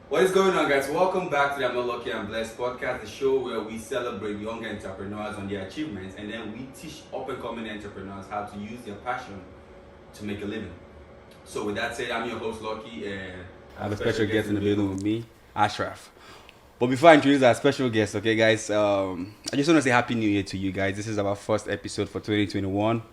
What is going on, guys? Welcome back to the I'm Not Lucky I'm Blessed podcast, the show where we celebrate young entrepreneurs on their achievements and then we teach up and coming entrepreneurs how to use their passion to make a living. So, with that said, I'm your host, Lucky, and I have a special guest in the building with me, Ashraf. But before I introduce our special guest, okay, guys, I just want to say Happy New Year to you guys. This is our first episode for 2021.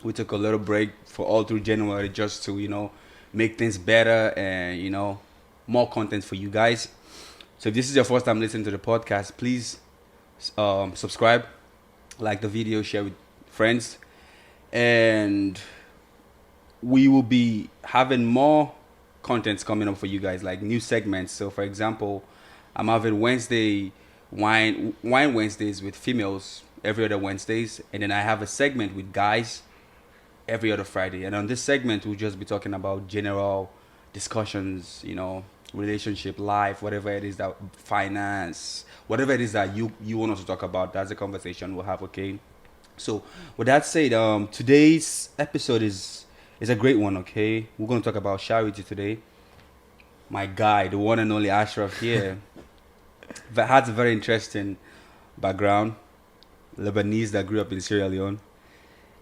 We took a little break for all through January just to, make things better and, more content for you guys. So if this is your first time listening to the podcast, please subscribe, like the video, share with friends, and we will be having more contents coming up for you guys, like new segments. So for example, I'm having Wednesday wine Wednesdays with females every other Wednesdays, and then I have a segment with guys every other Friday. And on this segment, we'll just be talking about general discussions, relationship, life, whatever it is that finance, whatever it is that you want us to talk about. That's the conversation we'll have. Okay. So with that said, today's episode is a great one. Okay, we're gonna talk about charity today. My guy, the one and only Ashraf here, that has a very interesting background. Lebanese that grew up in Sierra Leone.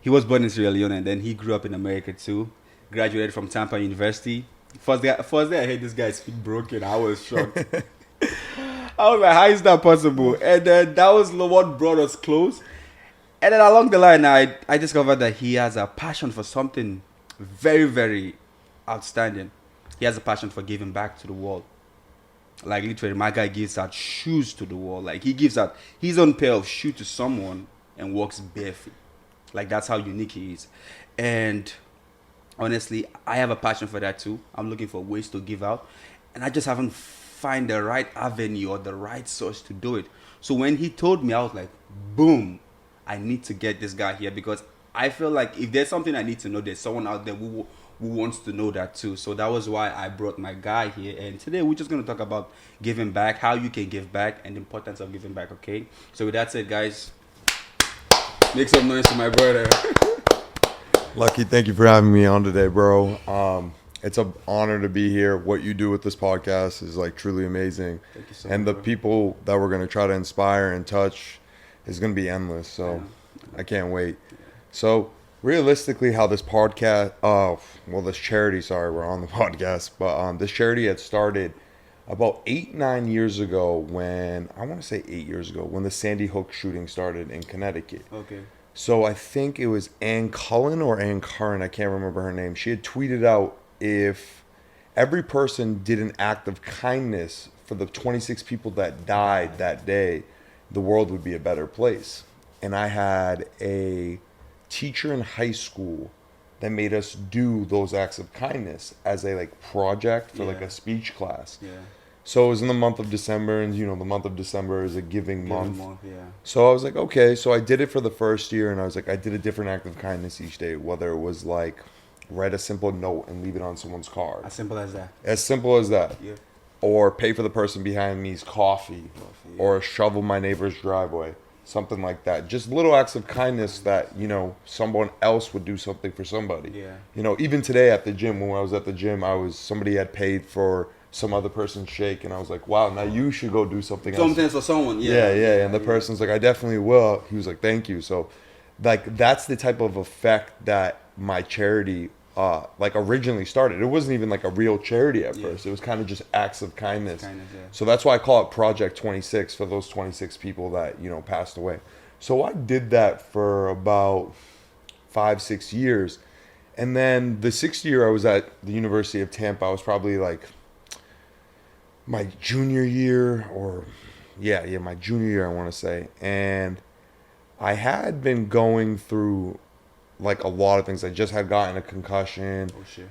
He was born in Sierra Leone and then he grew up in America too. Graduated from Tampa University. First day I heard this guy speak broken, I was shocked. I was like, how is that possible? And then that was what brought us close. And then along the line, I discovered that he has a passion for something very, very outstanding. He has a passion for giving back to the world. Like literally, my guy gives out shoes to the world. Like he gives out his own pair of shoes to someone and walks barefoot. Like that's how unique he is. And honestly, I have a passion for that too. I'm looking for ways to give out, and I just haven't find the right avenue or the right source to do it. So when he told me, I was like, boom, I need to get this guy here because I feel like if there's something I need to know, there's someone out there who wants to know that too. So that was why I brought my guy here. And today we're just going to talk about giving back, how you can give back, and the importance of giving back, okay? So with that said, guys, make some noise for my brother. Lucky, thank you for having me on today, bro. It's an honor to be here. What you do with this podcast is like truly amazing. Thank you so and much, the bro. people that we're going to try to inspire and touch is going to be endless. So I can't wait. So realistically, how this podcast, this charity, sorry, we're on the podcast, but this charity had started about 8-9 years ago when, I want to say 8 years ago, when the Sandy Hook shooting started in Connecticut. Okay. So I think it was Ann Cullen or Ann Curran, I can't remember her name. She had tweeted out if every person did an act of kindness for the 26 people that died that day, the world would be a better place. And I had a teacher in high school that made us do those acts of kindness as a project for a speech class. Yeah. So it was in the month of December, and the month of December is a giving month. Yeah. So I was like, okay. So I did it for the first year, and I was like, I did a different act of kindness each day, whether it was write a simple note and leave it on someone's car. As simple as that. As simple as that. Yeah. Or pay for the person behind me's coffee. Yeah. Or shovel my neighbor's driveway. Something like that. Just little acts of kindness that, someone else would do something for somebody. Yeah. Even today at the gym, when I was at the gym, somebody had paid for some other person's shake, and I was like, wow, now you should go do something else. Something for someone, Yeah. And the person's like, I definitely will. He was like, thank you. So, that's the type of effect that my charity, originally started. It wasn't even a real charity at first. It was kind of just acts of kindness. So that's why I call it Project 26 for those 26 people that, passed away. So I did that for about 5-6 years. And then the sixth year I was at the University of Tampa, I was probably my junior year my junior year, I want to say. And I had been going through a lot of things. I just had gotten a concussion. Oh shit.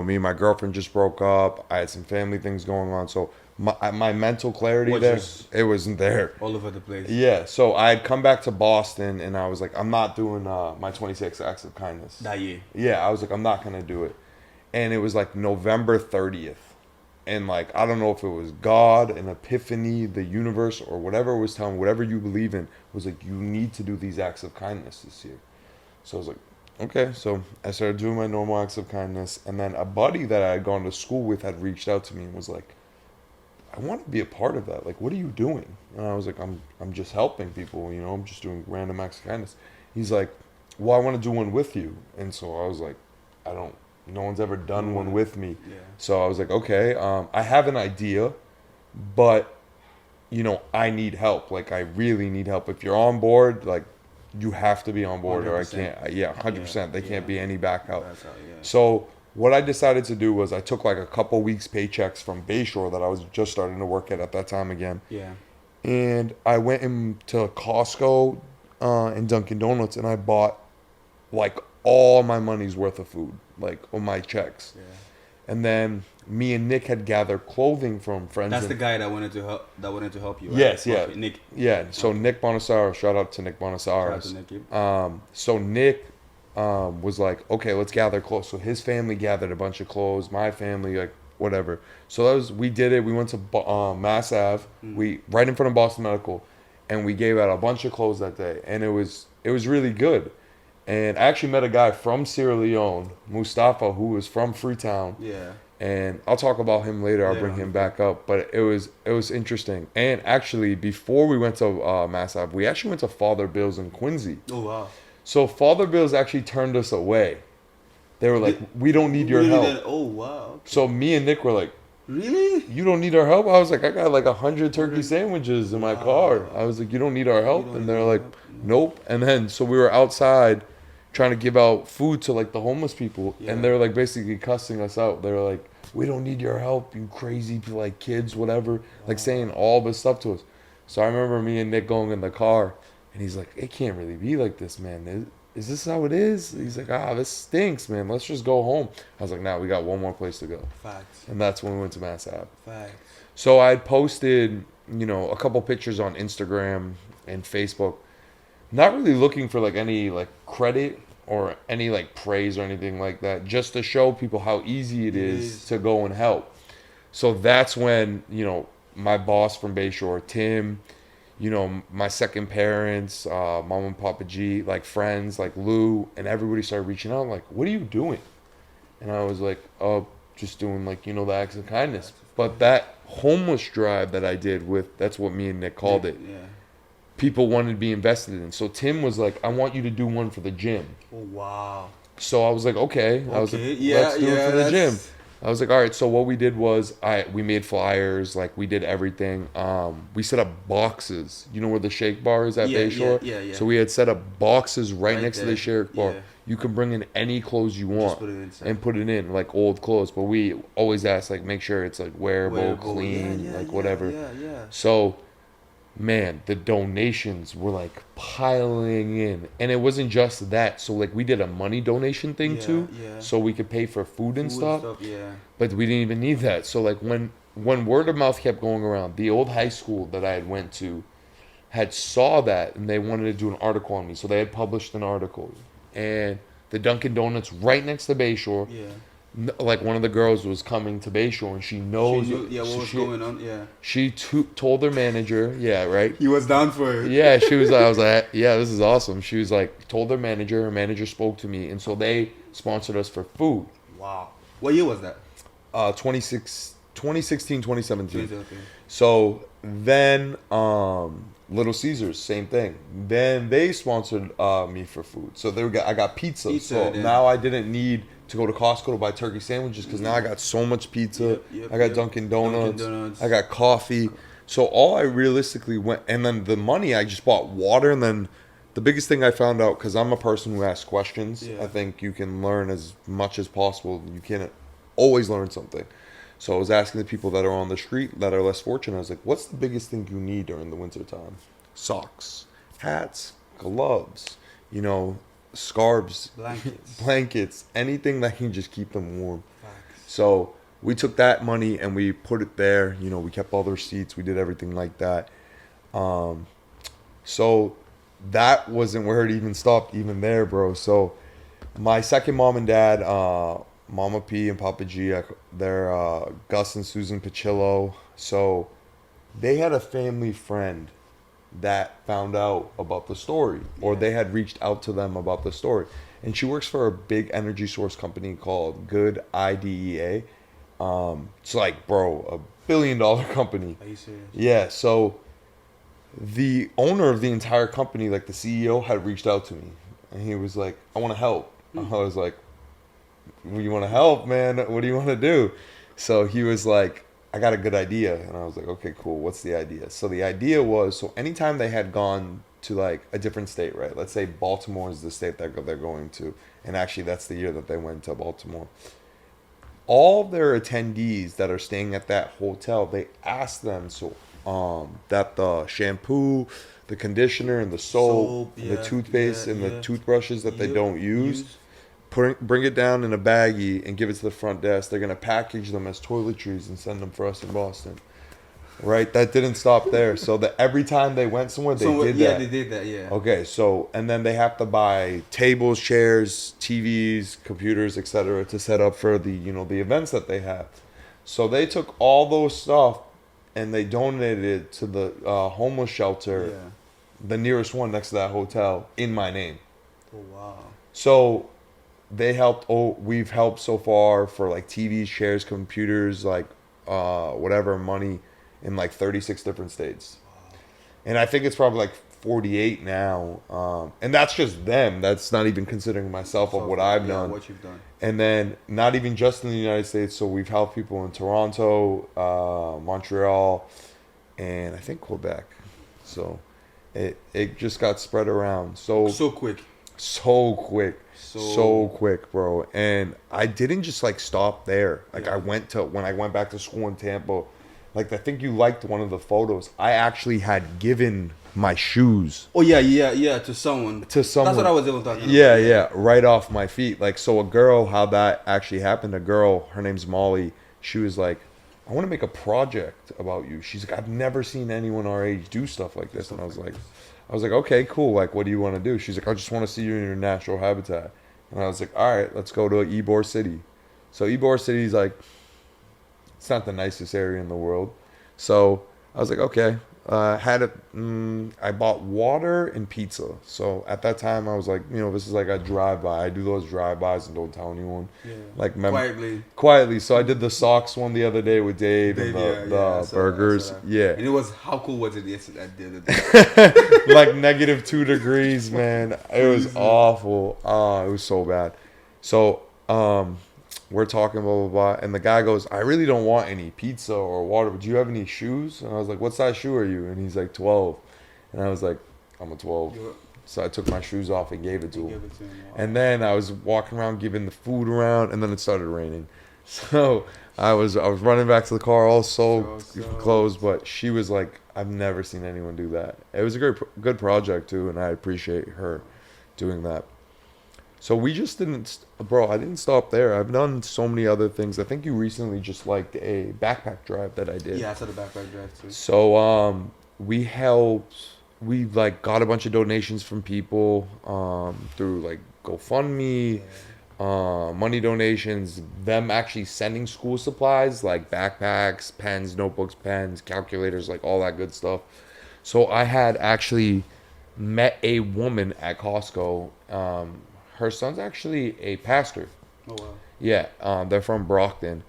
Me and my girlfriend just broke up. I had some family things going on. So my mental clarity it wasn't there. All over the place. Yeah. So I had come back to Boston and I was like, I'm not doing my 26 acts of kindness. That year. Yeah. I was like, I'm not going to do it. And it was November 30th. And I don't know if it was God, an epiphany, the universe, or whatever was telling, whatever you believe in, was you need to do these acts of kindness this year. So I was like, okay. So I started doing my normal acts of kindness. And then a buddy that I had gone to school with had reached out to me and was like, I want to be a part of that. Like, what are you doing? And I was like, I'm just helping people, you know, I'm just doing random acts of kindness. He's like, well, I want to do one with you. And so I was like, no one's ever done one with me. Yeah. So I was like, okay, I have an idea, but, you know, I need help. Like, I really need help. If you're on board, like, you have to be on board 100%. Or I can't. Yeah, 100%. Yeah, they can't be any back out. So what I decided to do was I took like a couple weeks paychecks from Bayshore that I was just starting to work at that time again. Yeah. And I went into Costco and Dunkin' Donuts, and I bought like all my money's worth of food, like on my checks. Yeah. And then me and Nick had gathered clothing from friends. That's the guy that wanted to help. That wanted to help you. Right? Yes, yeah, okay, Nick. Yeah. So Nick Bonasaros, shout out to Nick Bonasaros. Shout out to Nick. So Nick was like, okay, let's gather clothes. So his family gathered a bunch of clothes. My family, like whatever. So we did it. We went to Mass Ave. We right in front of Boston Medical, and we gave out a bunch of clothes that day, and it was really good. And I actually met a guy from Sierra Leone, Mustafa, who was from Freetown. Yeah. And I'll talk about him later. I'll bring him back up. But it was interesting. And actually, before we went to Mass Ave, we actually went to Father Bill's in Quincy. Oh, wow. So Father Bill's actually turned us away. They were like, we don't need your help. Oh, wow. Okay. So me and Nick were like, really? You don't need our help? I was like, I got like 100 turkey sandwiches in my car. I was like, you don't need our help? And they're like, nope. And then, so we were outside trying to give out food to like the homeless people. Yeah. And they were like basically cussing us out. They were like, we don't need your help, you crazy like kids, whatever. Like saying all this stuff to us. So I remember me and Nick going in the car, and he's like, it can't really be like this, man. Is this how it is? He's like, this stinks, man. Let's just go home. I was like, nah, we got one more place to go. Facts. And that's when we went to Mass Ave. Facts. So I posted, you know, a couple pictures on Instagram and Facebook, not really looking for like any like credit or any like praise or anything like that, just to show people how easy it is to go and help. So that's when, you know, my boss from Bayshore, Tim, you know, my second parents, Mom and Papa G, like friends, like Lou, and everybody started reaching out, like, what are you doing? And I was like, just doing like, you know, the acts of kindness. But that homeless drive that I did that's what me and Nick called it. Yeah. People wanted to be invested in. So Tim was like, I want you to do one for the gym. Oh, wow. So I was like, okay. I was like, let's do it for the gym. I was like, all right. So what we did was we made flyers, like we did everything. We set up boxes. You know where the shake bar is at Bayshore? Yeah. So we had set up boxes right next to the shake bar. Yeah. You can bring in any clothes you want and put it in, like old clothes. But we always ask, like, make sure it's like wearable, clean, whatever. Yeah. So, man, the donations were like piling in, and it wasn't just that. So like we did a money donation thing too, so we could pay for food and stuff. But we didn't even need that. So like when word of mouth kept going around, the old high school that I had went to had saw that, and they wanted to do an article on me. So they had published an article, and the Dunkin' Donuts right next to Bayshore. Like one of the girls was coming to Bayshore, and she knows what was going on. She told their manager, right? He was down for it. Yeah, she was. I was like, yeah, this is awesome. She was like, told their manager. Her manager spoke to me, and so they sponsored us for food. Wow. What year was that? 2016, 2017. Okay. So then, Little Caesars, same thing. Then they sponsored me for food. So I got pizza. So now I didn't need to go to Costco to buy turkey sandwiches because now I got so much pizza. I got Dunkin' Donuts. I got coffee. So all I realistically went, and then the money I just bought water. And then the biggest thing I found out, because I'm a person who asks questions, I think you can learn as much as possible. You can't always learn something. So I was asking the people that are on the street that are less fortunate, I was like, what's the biggest thing you need during the winter time? Socks, hats, gloves, you know, scarves, blankets, anything that can just keep them warm. So we took that money and we put it there. You know, we kept all the receipts. We did everything like that. So that wasn't where it even stopped, even there, bro. So my second mom and dad, Mama P and Papa G, they're Gus and Susan Pachillo. So they had a family friend that found out about the story, or they had reached out to them about the story. And she works for a big energy source company called Good IDEA. It's like, bro, $1 billion company. Are you serious? Yeah, so the owner of the entire company, like the CEO, had reached out to me, and he was like, "I want to help." I was like, "Well, you want to help, man? What do you want to do?" So he was like, "I got a good idea," and I was like, "Okay, cool. What's the idea?" So the idea was, so anytime they had gone to like a different state, right? Let's say Baltimore is the state that they're going to, and actually that's the year that they went to Baltimore. All their attendees that are staying at that hotel, they ask them that the shampoo, the conditioner, and the soap, and the toothpaste, and the toothbrushes that they don't use, bring it down in a baggie and give it to the front desk. They're gonna package them as toiletries and send them for us in Boston. Right, that didn't stop there. So that every time they went somewhere, they did that. Yeah, they did that. Yeah. Okay, so and then they have to buy tables, chairs, TVs, computers, etc. to set up for the the events that they have. So they took all those stuff and they donated it to the homeless shelter, the nearest one next to that hotel, in my name. Oh wow. So they helped. Oh, we've helped so far for like TVs, chairs, computers, like whatever money. In like 36 different states. Wow. And I think it's probably like 48 now. And that's just them. That's not even considering myself of what I've done. What you've done. And then not even just in the United States. So we've helped people in Toronto, Montreal, and I think Quebec. So it just got spread around. So quick. So quick, bro. And I didn't just like stop there. Like when I went back to school in Tampa, like I think you liked one of the photos. I actually had given my shoes. Oh yeah, to someone. To someone. That's what I was able to talk about. Yeah, right off my feet. Like so, a girl. How that actually happened? A girl. Her name's Molly. She was like, "I want to make a project about you." She's like, "I've never seen anyone our age do stuff like this." And I was like, "Okay, cool. Like, what do you want to do?" She's like, "I just want to see you in your natural habitat." And I was like, "All right, let's go to Ybor City." So Ybor City is like, it's not the nicest area in the world. So I was like, okay. I bought water and pizza. So at that time, I was like, this is like a drive-by. I do those drive-bys and don't tell anyone. Yeah. Like quietly. So I did the socks one the other day with Dave and the burgers. Yeah. And how cool was it yesterday? I did it. Like -2 degrees, man. It was awful. It was so bad. So, we're talking, blah, blah, blah. And the guy goes, "I really don't want any pizza or water, but do you have any shoes?" And I was like, "What size shoe are you?" And he's like, 12. And I was like, "I'm a 12. So I took my shoes off and gave it to him. Wow. And then I was walking around giving the food around, and then it started raining. So I was running back to the car all so close, but she was like, "I've never seen anyone do that." It was a good project too, and I appreciate her doing that. So we just didn't, bro, I didn't stop there. I've done so many other things. I think you recently just liked a backpack drive that I did. Yeah, I saw the backpack drive too. So we like got a bunch of donations from people through like GoFundMe, money donations, them actually sending school supplies like backpacks, pens, notebooks, pens, calculators, like all that good stuff. So I had actually met a woman at Costco. Her son's actually a pastor. Oh, wow. Yeah, they're from Brockton.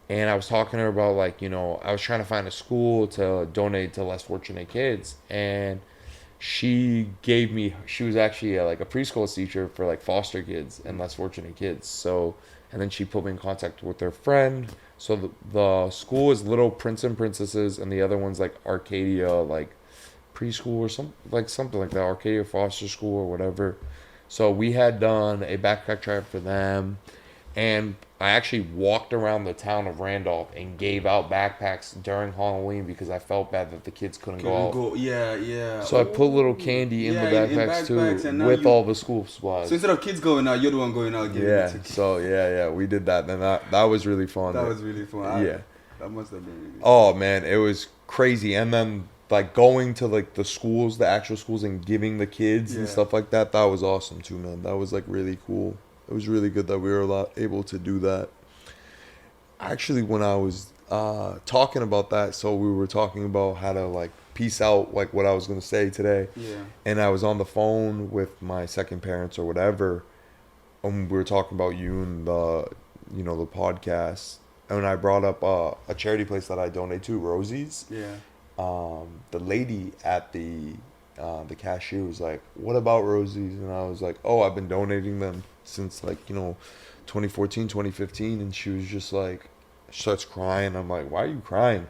And I was talking to her about, like, I was trying to find a school to donate to less fortunate kids. And she was actually like a preschool teacher for, like, foster kids and less fortunate kids. So, and then she put me in contact with her friend. So the school is Little Prince and Princesses, and the other one's, like, Arcadia, like, preschool or something like that. Arcadia Foster School or whatever. So we had done a backpack drive for them, and I actually walked around the town of Randolph and gave out backpacks during Halloween because I felt bad that the kids couldn't go out. Yeah. So I put little candy in the backpacks too, with all the school supplies. So instead of kids going out, you're the one going out giving it to kids. So we did that, and that was really fun. That was really fun. Yeah. That must have been really fun. Oh man, it was crazy. And then like going to like the schools, the actual schools, and giving the kids and stuff like that, that was awesome too, man. That was like really cool. It was really good that we were able to do that. Actually, when I was talking about that, so we were talking about how to like piece out like what I was going to say today. Yeah. And I was on the phone with my second parents or whatever, and we were talking about you and the podcast. when I brought up a charity place that I donate to, Rosie's, Yeah. the lady at the cashier was like, "What about Rosie's?" And I was like, "Oh, I've been donating them since like 2014, 2015." And she was just like, starts crying. I'm like, "Why are you crying?"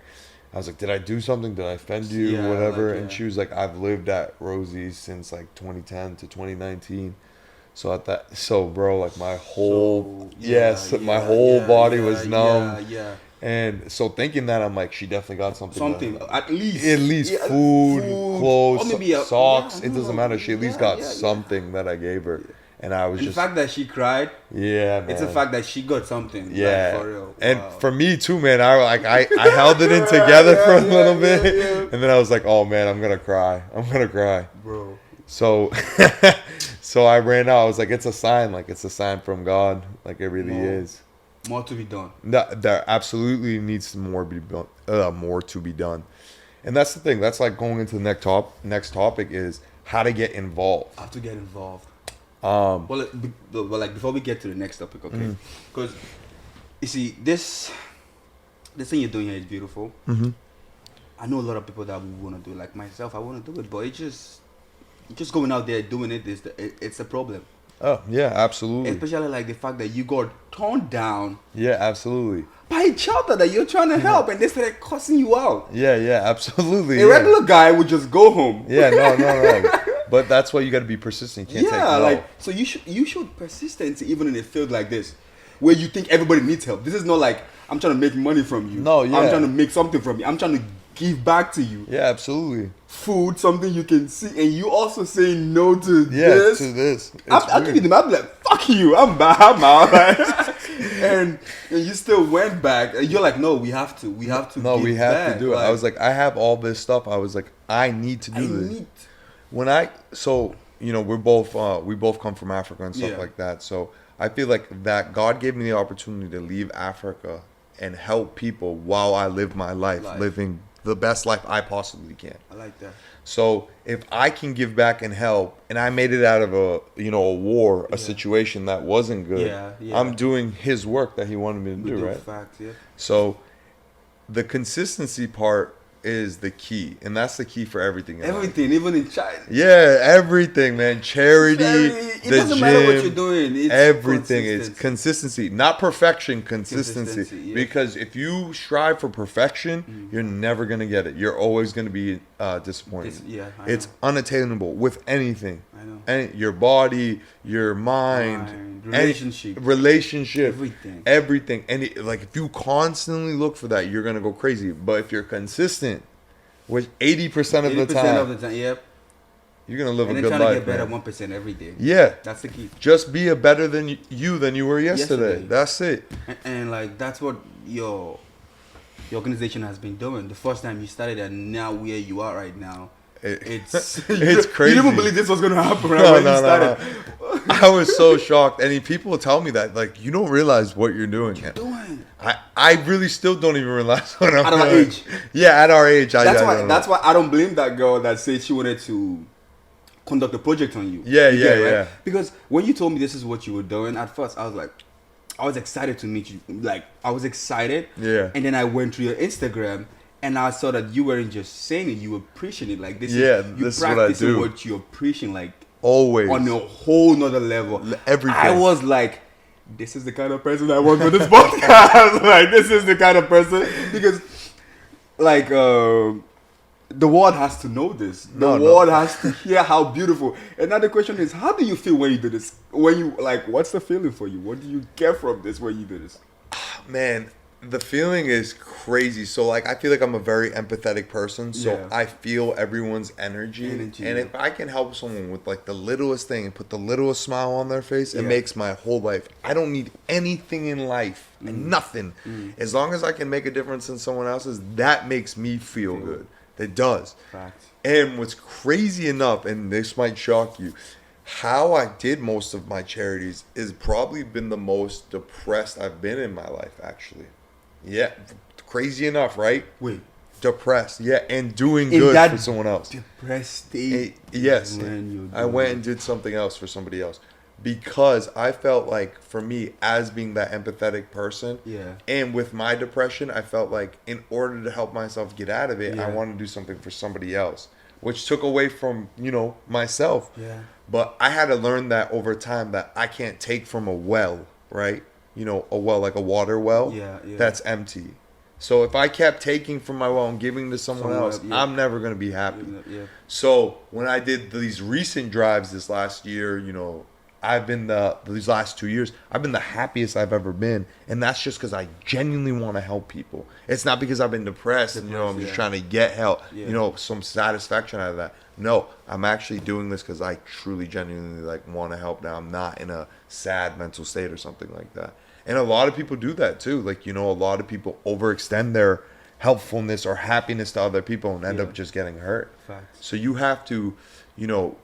I was like, "Did I do something? Did I offend you? Yeah, Whatever." like, And yeah. she was like, "I've lived at Rosie's since like 2010 to 2019." So bro, like my whole my whole body was numb. Yeah. And so thinking that, I'm like, she definitely got something. Something at least. At least Yeah, food, clothes, or maybe socks. yeah, It doesn't matter. She at least got something that I gave her. And I was And just the fact that she cried, yeah, man. it's the fact that she got something. Yeah, Like, for real. and Wow. for me too, man. I held it in together for a little bit, yeah. and then I was like, "Oh man, I'm gonna cry. Bro. So, so I ran out. I was like, "It's a sign. Like it's a sign from God. Like it really is." More to be done. No, there absolutely needs more to be done, and that's the thing. That's like going into the next topic is how to get involved. I have to get involved. Um, Well, like before we get to the next topic, okay? Because you see, this thing you're doing here is beautiful. mm-hmm. I know a lot of people that want to do it. Like myself, I want to do it, but it's just going out there doing it is it's a problem. Oh yeah, absolutely. Especially like the fact that you got turned down Yeah, absolutely. by a child that you're trying to help, and they started cussing you out. Yeah, absolutely. A regular guy would just go home. Yeah, no. But that's why you got to be persistent. You can't take Yeah, no. like so you should persistency even in a field like this, where you think everybody needs help. This is not like I'm trying to make money from you. No, yeah. I'm trying to make something from you. I'm trying to give back to you. Yeah, absolutely. Food, something you can see, and you also say no to Yeah, this. to this. I'll give you the. I'll be like, fuck you. I'm out. and you still went back. And you're like, no, we have to. We have to. No, give we have back. to do it. I was like, I have all this stuff. I was like, I need to do this. We both come from Africa and stuff Yeah. like that. So I feel like that God gave me the opportunity to leave Africa and help people while I live my life. Living the best life I possibly can. I like that. So if I can give back and help, and I made it out of a war, a situation that wasn't good, Yeah. I'm doing His work that He wanted me to We do, right? Fact, yeah. So the consistency part is the key, and that's the key for everything. in life. Everything, even in China. Yeah, everything, man. Charity, It the doesn't gym, matter what you're doing. It's everything is consistency. consistency, not perfection. Consistency, Consistency, yeah. because if you strive for perfection, you're never gonna get it. You're always gonna be disappointed. It's unattainable with anything. I know. And your body, your mind, relationship, everything. And if you constantly look for that, you're gonna go crazy. But if you're consistent, which 80% of the time, yep. you're gonna live And a then good trying life. to get better man. 1% every day. Yeah, That's the key. just be a better than you were yesterday. That's it. And like that's what your organization has been doing. The first time you started and now where you are right now. It's It's crazy. You didn't believe this was gonna happen when you started. I was so shocked, and people tell me that you don't realize what you're doing. I really still don't even realize what I'm doing. At our age. Yeah, at our age. That's why I don't blame that girl that said she wanted to conduct a project on you. Yeah, You get it, yeah. right? Because when you told me this is what you were doing, at first I was excited to meet you. Like I was excited. Yeah. And then I went through your Instagram and I saw that you weren't just saying it, you were preaching it. Like this is what I practicing do. what you're preaching, like Always. on a whole nother level. Everything. I was like, this is the kind of person I want for this podcast. Like this is the kind of person, because like the world has to know this. The world has to hear how beautiful. And now the question is, how do you feel when you do this? When you what's the feeling for you? What do you get from this when you do this? Man, the feeling is crazy. So I feel like I'm a very empathetic person. So Yeah. I feel everyone's energy. And if I can help someone with the littlest thing and put the littlest smile on their face, it makes my whole life. I don't need anything in life. Nothing. As long as I can make a difference in someone else's, that makes me feel good. It does. Facts. And what's crazy enough, and this might shock you, how I did most of my charities is probably been the most depressed I've been in my life, actually. Yeah, crazy enough, right? Wait. Depressed, yeah, and doing In good that for someone else. Depressed state. Yes, when you I went and did something else for somebody else. because I felt like, for me, as being that empathetic person, Yeah. and with my depression, I felt like in order to help myself get out of it, I Yeah. wanted to do something for somebody else, which took away from, myself. Yeah. But I had to learn that over time, that I can't take from a well, right? A well, like a water well, Yeah, yeah. that's empty. So if I kept taking from my well and giving to someone else, yeah. I'm never going to be happy. Yeah. So when I did these recent drives this last year, I've been these last 2 years, I've been the happiest I've ever been, and that's just because I genuinely want to help people. It's not because I've been depressed and I'm just trying to get help, some satisfaction out of that. No, I'm actually doing this because I truly, genuinely want to help. Now I'm not in a sad mental state or something like that. And a lot of people do that too. A lot of people overextend their helpfulness or happiness to other people and end up just getting hurt. Facts. So you have to,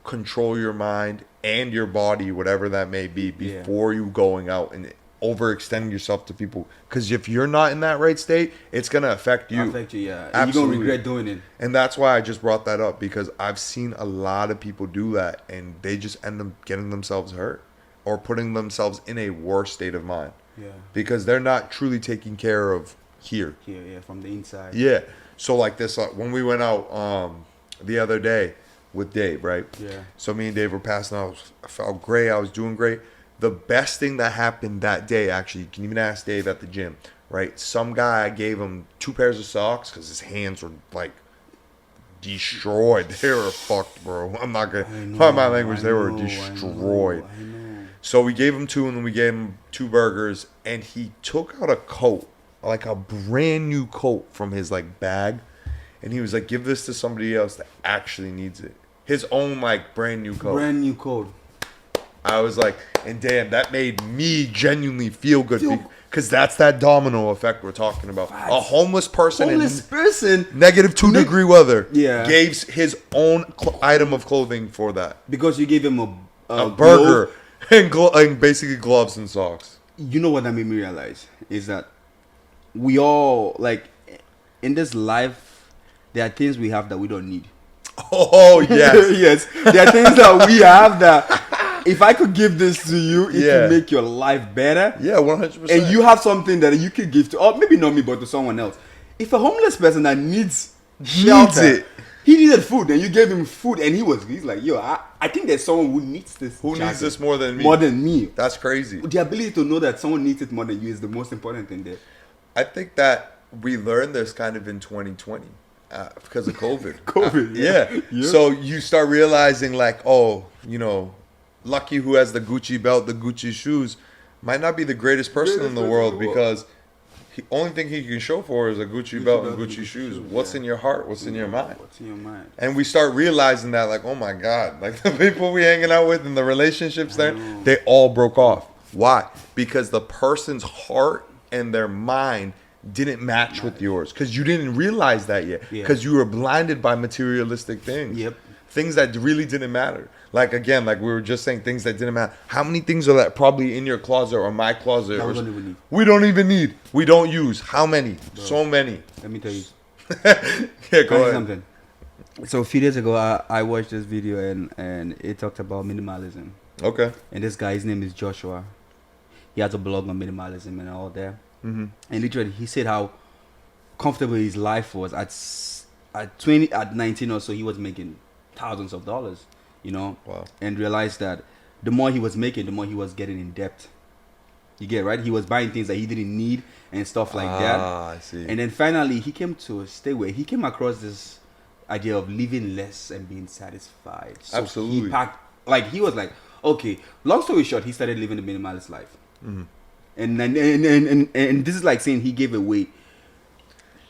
control your mind and your body, whatever that may be, before you going out and overextending yourself to people. Because if you're not in that right state, it's going to affect you. Yeah. And Absolutely. you're going to regret doing it. And that's why I just brought that up, because I've seen a lot of people do that and they just end up getting themselves hurt or putting themselves in a worse state of mind. Yeah. Because they're not truly taking care of here. Yeah, from the inside. Yeah. So like this, when we went out the other day with Dave, right? Yeah. So me and Dave were passing out. I felt great. I was doing great. The best thing that happened that day, actually, you can even ask Dave at the gym, right? Some guy gave him 2 pairs of socks because his hands were destroyed. They were fucked, bro. I'm not going to, by my language, they were destroyed. I know. So we gave him 2, and then we gave him 2 burgers, and he took out a coat, like a brand new coat from his bag, and he was like, give this to somebody else that actually needs it. His own brand new coat. Brand new coat. I was like, and damn, that made me genuinely feel good, because that's that domino effect we're talking about. Facts. A homeless person in negative 2 degree weather gave his own item of clothing for that. Because you gave him a burger and basically gloves and socks. You know what that made me realize is that we all, in this life, there are things we have that we don't need. Oh, yes. Yes. There are things that we have that if I could give this to you, it could make your life better. Yeah, 100%. And you have something that you could give to, or maybe not me, but to someone else. If a homeless person that needs shelter, he needed food, and you gave him food, and he's like, yo, I think there's someone who needs this. Who needs this more than me? More than me. That's crazy. The ability to know that someone needs it more than you is the most important thing there. I think that we learned this kind of in 2020 because of COVID. Yeah. So you start realizing Lucky who has the Gucci belt, the Gucci shoes, might not be the greatest person in the world, because the only thing he can show for is a Gucci belt and Gucci shoes. What's in your heart? What's in your mind? What's in your mind? And we start realizing that, oh my God, the people we hanging out with and the relationships there, they all broke off. Why? Because the person's heart and their mind didn't match with yours, because you didn't realize that yet, because you were blinded by materialistic things. Yep. Things that really didn't matter. Again, we were just saying, things that didn't matter. How many things are that probably in your closet or my closet? That we don't even need. We don't even need. We don't use. How many? Bro. So many. Let me tell you. Yeah, go ahead. Something. So a few days ago, I watched this video and it talked about minimalism. Okay. And this guy, his name is Joshua. He has a blog on minimalism and all that. Mm-hmm. And literally, he said how comfortable his life was at 19 or so. He was making thousands of dollars, Wow. And realized that the more he was making, the more he was getting in debt. You get right? He was buying things that he didn't need and stuff like that. I see. And then finally, he came to a state where he came across this idea of living less and being satisfied. So absolutely. He packed, he was like, okay. Long story short, he started living a minimalist life. Mm-hmm. And this is like saying he gave away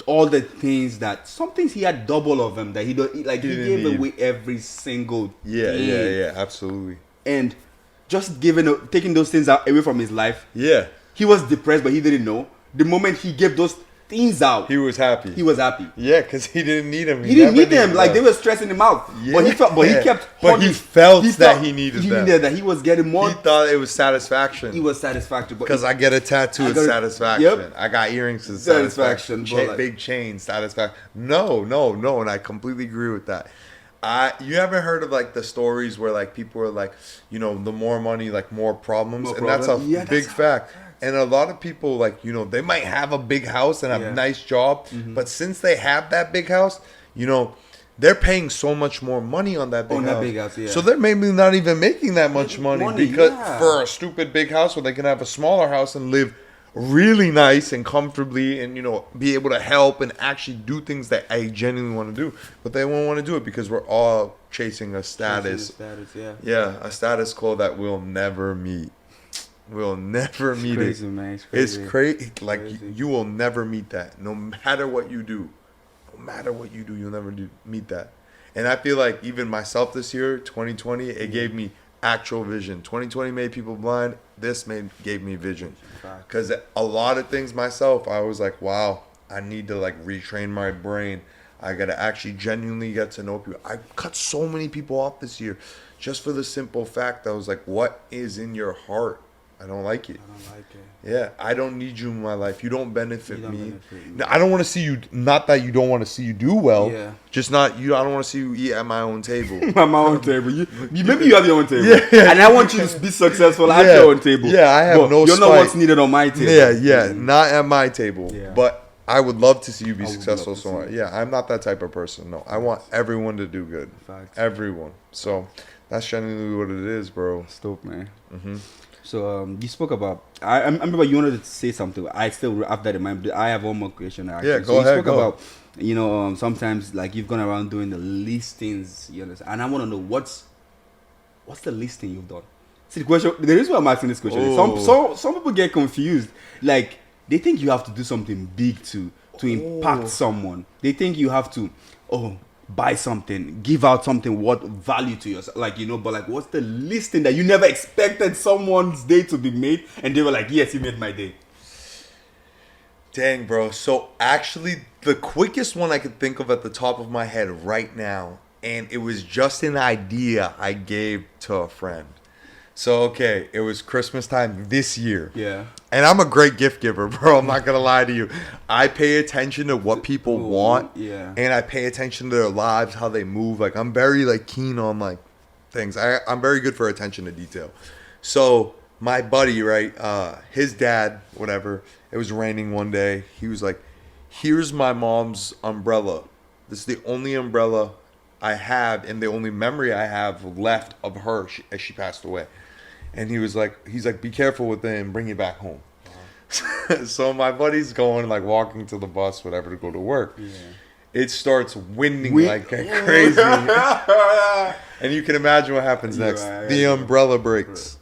all the things that some things he had double of them that he don't he gave away every single thing. Yeah, absolutely. And just taking those things away from his life. Yeah. He was depressed, but he didn't know. The moment he gave those things out, he was happy. Yeah, because he didn't need them. He didn't need them. They were stressing him out. Yeah. But he kept. But he felt that he needed them. That he was getting more. He thought it was satisfaction. He was satisfaction. Because I get a tattoo, it's satisfaction. Yep. I got earrings, it's satisfaction. Big chain, satisfaction. No, and I completely agree with that. You haven't heard of like the stories where like people are like, you know, the more money, like more problems, More and that's a problem. Yeah, big that's fact. And a lot of people like, you know, they might have a big house and have Yeah. a nice job, but since they have that big house, you know, they're paying so much more money on that big On house. that big house, yeah. So they're maybe not even making that much money because yeah. for a stupid big house where they can have a smaller house and live really nice and comfortably and, you know, be able to help and actually do things that I genuinely want to do. But they won't want to do it because we're all chasing a status. Yeah. Yeah, a status quo that we'll never meet. We'll never meet Crazy, it. man. It's crazy. Like, Crazy. you will never meet that. No matter what you do. No matter what you do, you'll never meet that. And I feel like even myself this year, 2020, it gave me actual vision. 2020 made people blind. This gave me vision. Because a lot of things myself, I was like, wow, I need to like retrain my brain. I got to actually genuinely get to know people. I cut so many people off this year just for the simple fact that I was like, what is in your heart? I don't like it. I don't like it. Yeah, I don't need you in my life. You don't benefit You don't me. benefit me. No, I don't want to see you. Not that you don't want to see you do well. Yeah. Just not you. I don't want to see you eat at my own table. At my own table. Maybe you have your own table. Yeah. And I want you to be successful at Yeah. your own table. Yeah, I have But no you're not spite. what's needed on my table. Yeah, not at my table. Yeah. But I would love to see you be I would successful love to somewhere. see it. Yeah, I'm not that type of person. No, I want everyone to do good. Facts. Everyone. So that's genuinely what it is, bro. It's dope, man. Mm-hmm. So you spoke about. I remember you wanted to say something. I still have that in mind. But I have one more question. Actually. Yeah, So go you ahead, spoke go. about, you know, sometimes like you've gone around doing the least things. You understand? And I want to know what's the least thing you've done. See, the question. The reason why I'm asking this question is some people get confused. Like they think you have to do something big to impact someone. They think you have to buy something, give out something worth value to yourself, like, you know. But like, what's the least thing that you never expected someone's day to be made, and they were like, yes, you made my day? Dang, bro. So actually, the quickest one I could think of at the top of my head right now, and it was just an idea I gave to a friend. So, okay, it was Christmas time this year. Yeah. And I'm a great gift giver, bro. I'm not going to lie to you. I pay attention to what people want. Yeah. And I pay attention to their lives, how they move. Like, I'm very, like, keen on, like, things. I'm very good for attention to detail. So, my buddy, right, his dad, whatever, it was raining one day. He was like, here's my mom's umbrella. This is the only umbrella I have and the only memory I have left of her as she passed away. And he's like, be careful with it and bring it back home. Wow. So my buddy's going, like, walking to the bus, whatever, to go to work. Yeah. It starts winding like crazy. And you can imagine what happens next. The umbrella breaks.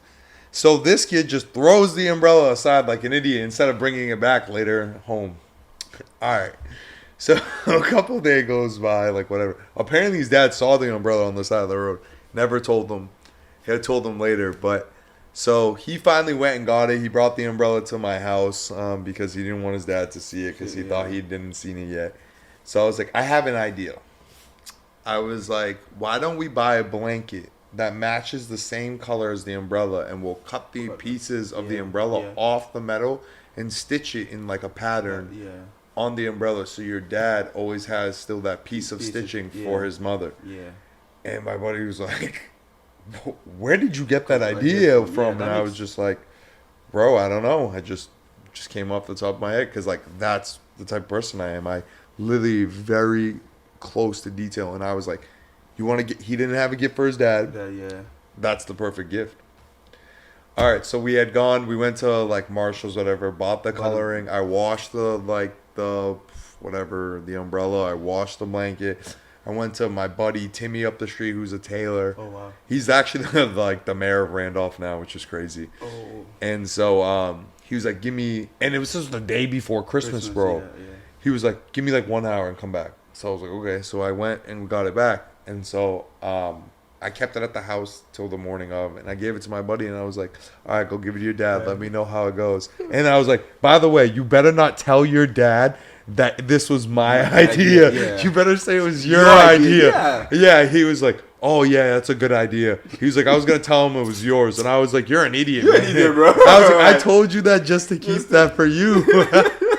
So this kid just throws the umbrella aside like an idiot instead of bringing it back later home. All right. So a couple of days goes by, like, whatever. Apparently his dad saw the umbrella on the side of the road. Never told them. He had told them later, but... So he finally went and got it. He brought the umbrella to my house because he didn't want his dad to see it because he thought he didn't seen it yet. So I was like, I have an idea. I was like, why don't we buy a blanket that matches the same color as the umbrella, and we'll cut the pieces of the umbrella off the metal and stitch it in like a pattern on the umbrella, so your dad always has still that piece of stitching for his mother. Yeah. And my buddy was like, where did you get that idea from? And I was just like, bro, I don't know. I just came off the top of my head because, like, that's the type of person I am. I literally very close to detail. And I was like, you want to get, he didn't have a gift for his dad. Yeah. That's the perfect gift. All right. So we had gone, we went to like Marshall's, whatever, bought the coloring. I washed the umbrella. I washed the blanket. I went to my buddy Timmy up the street, who's a tailor. Oh, wow. He's actually like the mayor of Randolph now, which is crazy. Oh. And so he was like, give me, and it was just the day before Christmas, bro. Yeah. He was like, give me like 1 hour and come back. So I was like, okay. So I went and we got it back. And so I kept it at the house till the morning of, and I gave it to my buddy, and I was like, all right, go give it to your dad. Let me know how it goes. And I was like, by the way, you better not tell your dad that this was my idea. Yeah. You better say it was your idea. Yeah, he was like, oh, yeah, that's a good idea. He was like, I was going to tell him it was yours. And I was like, you're an idiot. You're an idiot, bro. I was like, I told you that just to keep that for you.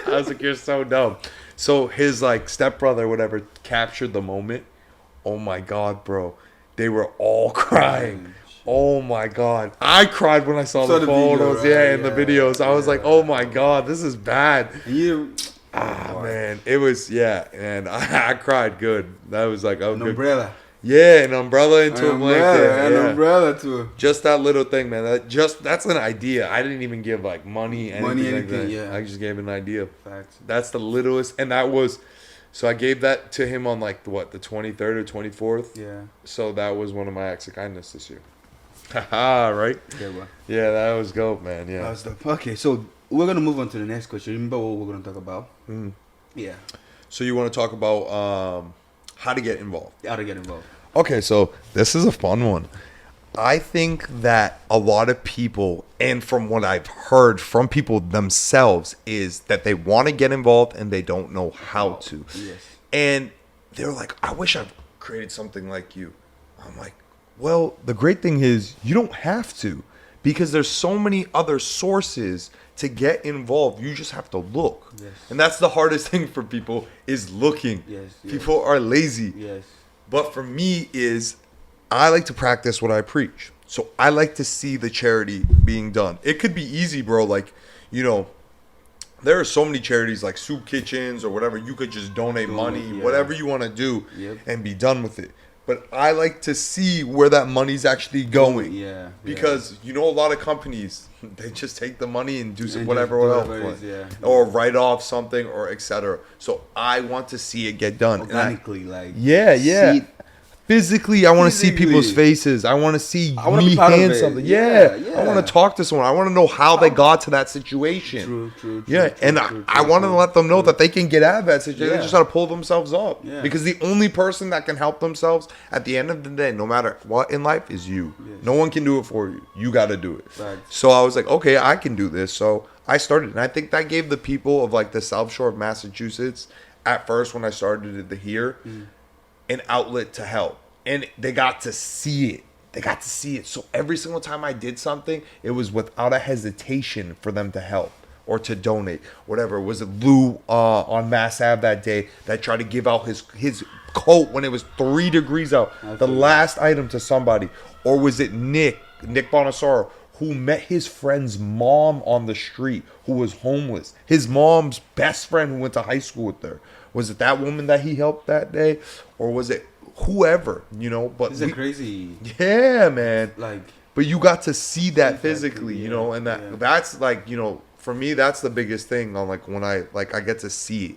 I was like, you're so dumb. So his, like, stepbrother, whatever, captured the moment Oh my God, bro. They were all crying. Oh my God. I cried when I saw the photos. Video, right? Yeah, in the videos. I was like, oh my God, this is bad. And you, Man. It was, yeah. And I cried good. That was like, oh, an good. umbrella. Yeah, an umbrella into a blanket. An Yeah. umbrella too. Just that little thing, man. That's an idea. I didn't even give like money, anything like that. yeah. I just gave an idea. Facts. That's the littlest, and that was. So I gave that to him on like the 23rd or 24th. Yeah. So that was one of my acts of kindness this year. Haha, right? Good one. Yeah, that was dope, man. Yeah. That was dope. Okay, so we're gonna move on to the next question. Remember what we're gonna talk about? Mm. Yeah. So you want to talk about how to get involved? How to get involved. Okay, so this is a fun one. I think that a lot of people, and from what I've heard from people themselves, is that they want to get involved and they don't know how to. Yes. And they're like, I wish I've created something like you. I'm like, well, the great thing is you don't have to, because there's so many other sources to get involved. You just have to look. Yes. And that's the hardest thing for people is looking. Yes. People are lazy. Yes. But for me is I like to practice what I preach. So I like to see the charity being done. It could be easy, bro. Like, you know, there are so many charities like soup kitchens or whatever. You could just donate money, whatever you want to do, and be done with it. But I like to see where that money's actually going. Yeah. Because, you know, a lot of companies, they just take the money and do whatever else. Or write off something or etc. So I want to see it get done. Organically, like. Yeah. See, physically, I want to see people's faces. I want to see me hand something. Yeah. I want to talk to someone. I want to know how they got to that situation. True. I want to let them know that they can get out of that situation. Yeah. They just got to pull themselves up. Yeah. Because the only person that can help themselves at the end of the day, no matter what in life, is you. Yes. No one can do it for you. You got to do it. Right. So I was like, okay, I can do this. So I started. And I think that gave the people of like the South Shore of Massachusetts, at first when I started it here, an outlet to help. And they got to see it. So every single time I did something, it was without a hesitation for them to help or to donate. Whatever. Was it Lou on Mass Ave that day that tried to give out his coat when it was 3 degrees out? The last item to somebody. Or was it Nick Bonasaro, who met his friend's mom on the street who was homeless? His mom's best friend who went to high school with her. Was it that woman that he helped that day? Or was it whoever, you know? But It's crazy. Yeah, man. Like, but you got to see that physically, you know, and that's like, you know, for me that's the biggest thing on like when I get to see it.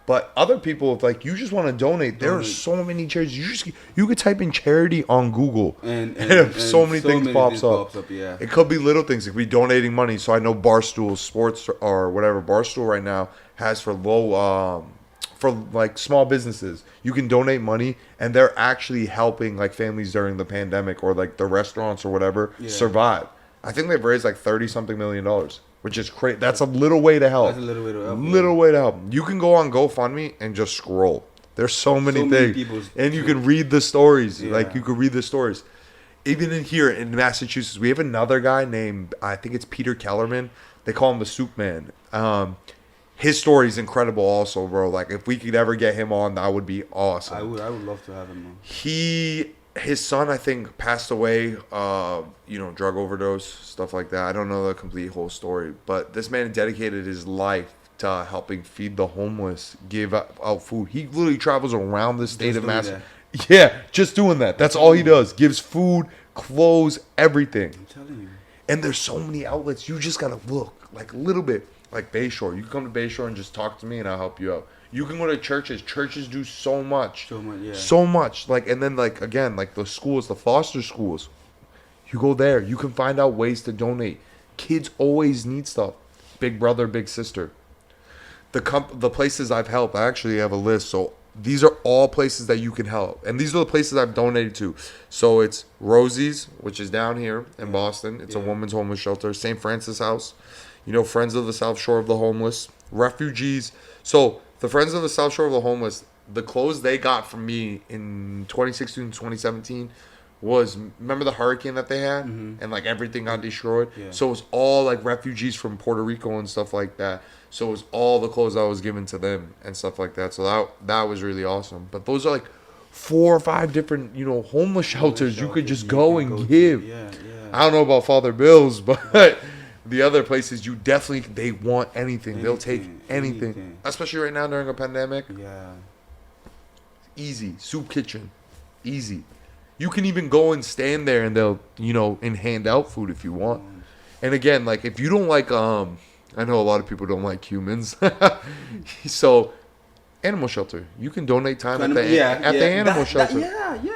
But other people, if like you just want to donate, there are so many charities. You could type in charity on Google, and so many things pops up. Yeah. It could be little things. It could be donating money. So I know Barstool Sports or whatever Barstool right now has for low for like small businesses. You can donate money, and they're actually helping like families during the pandemic or like the restaurants or whatever survive. I think they've raised like $30-something million. Which is crazy. That's a little way to help. That's a little way to help. Way to help. You can go on GoFundMe and just scroll. There's so many things. And you can read the stories. Yeah. Like, you can read the stories. Even in here in Massachusetts, we have another guy named, I think it's Peter Kellerman. They call him the Soup Man. His story is incredible also, bro. Like, if we could ever get him on, that would be awesome. I would love to have him on. His son, I think, passed away, drug overdose, stuff like that. I don't know the complete whole story, but this man dedicated his life to helping feed the homeless, give out food. He literally travels around the state of Massachusetts. Yeah, just doing that. That's all he does. Gives food, clothes, everything. I'm telling you. And there's so many outlets. You just got to look, like a little bit. Like Bayshore. You can come to Bayshore and just talk to me and I'll help you out. You can go to churches. Churches do so much. So much. Like, and then like, again, like the schools, the foster schools. You go there. You can find out ways to donate. Kids always need stuff. Big brother, big sister. The places I've helped, I actually have a list. So these are all places that you can help. And these are the places I've donated to. So it's Rosie's, which is down here in Boston. It's a woman's homeless shelter. St. Francis House. Friends of the South Shore of the Homeless. Refugees. So the Friends of the South Shore of the Homeless, the clothes they got from me in 2016, 2017 was, remember the hurricane that they had? Mm-hmm. And like everything got destroyed? Yeah. So it was all like refugees from Puerto Rico and stuff like that. So it was all the clothes that was given to them and stuff like that. So that was really awesome. But those are like 4 or 5 different, homeless shelters you could just go and give. Yeah. I don't know about Father Bill's, but the other places they want anything. They'll take anything. Especially right now during a pandemic. Yeah. Easy. Soup kitchen. Easy. You can even go and stand there and they'll, and hand out food if you want. And again, like if you don't like, I know a lot of people don't like humans. So, animal shelter. You can donate time at the animal shelter.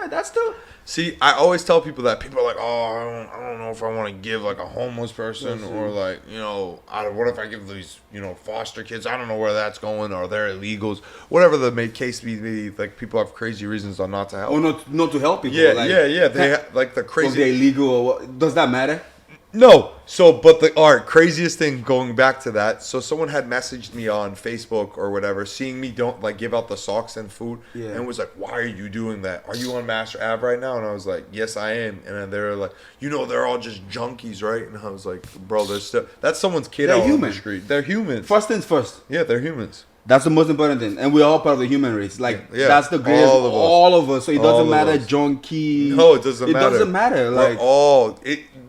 That's the... See, I always tell people that. People are like, oh, I don't know if I want to give like a homeless person or like, what if I give these, foster kids? I don't know where that's going, or they're illegals. Whatever the case be, like people have crazy reasons on not to help. Oh, not to help people. Yeah. They like the crazy. If they're illegal or what? Does that matter? No. So, but the craziest thing going back to that. So, someone had messaged me on Facebook or whatever, seeing me don't like give out the socks and food, and was like, "Why are you doing that? Are you on Master Ave right now?" And I was like, "Yes, I am." And then they're like, "They're all just junkies, right?" And I was like, "Bro, that's someone's kid They're out human. on the street. They're humans. First things first. Yeah, they're humans. That's the most important thing, and we're all part of the human race. Like that's the greatest. All of us. So it doesn't matter, junkie. No, it doesn't matter. It doesn't matter. Like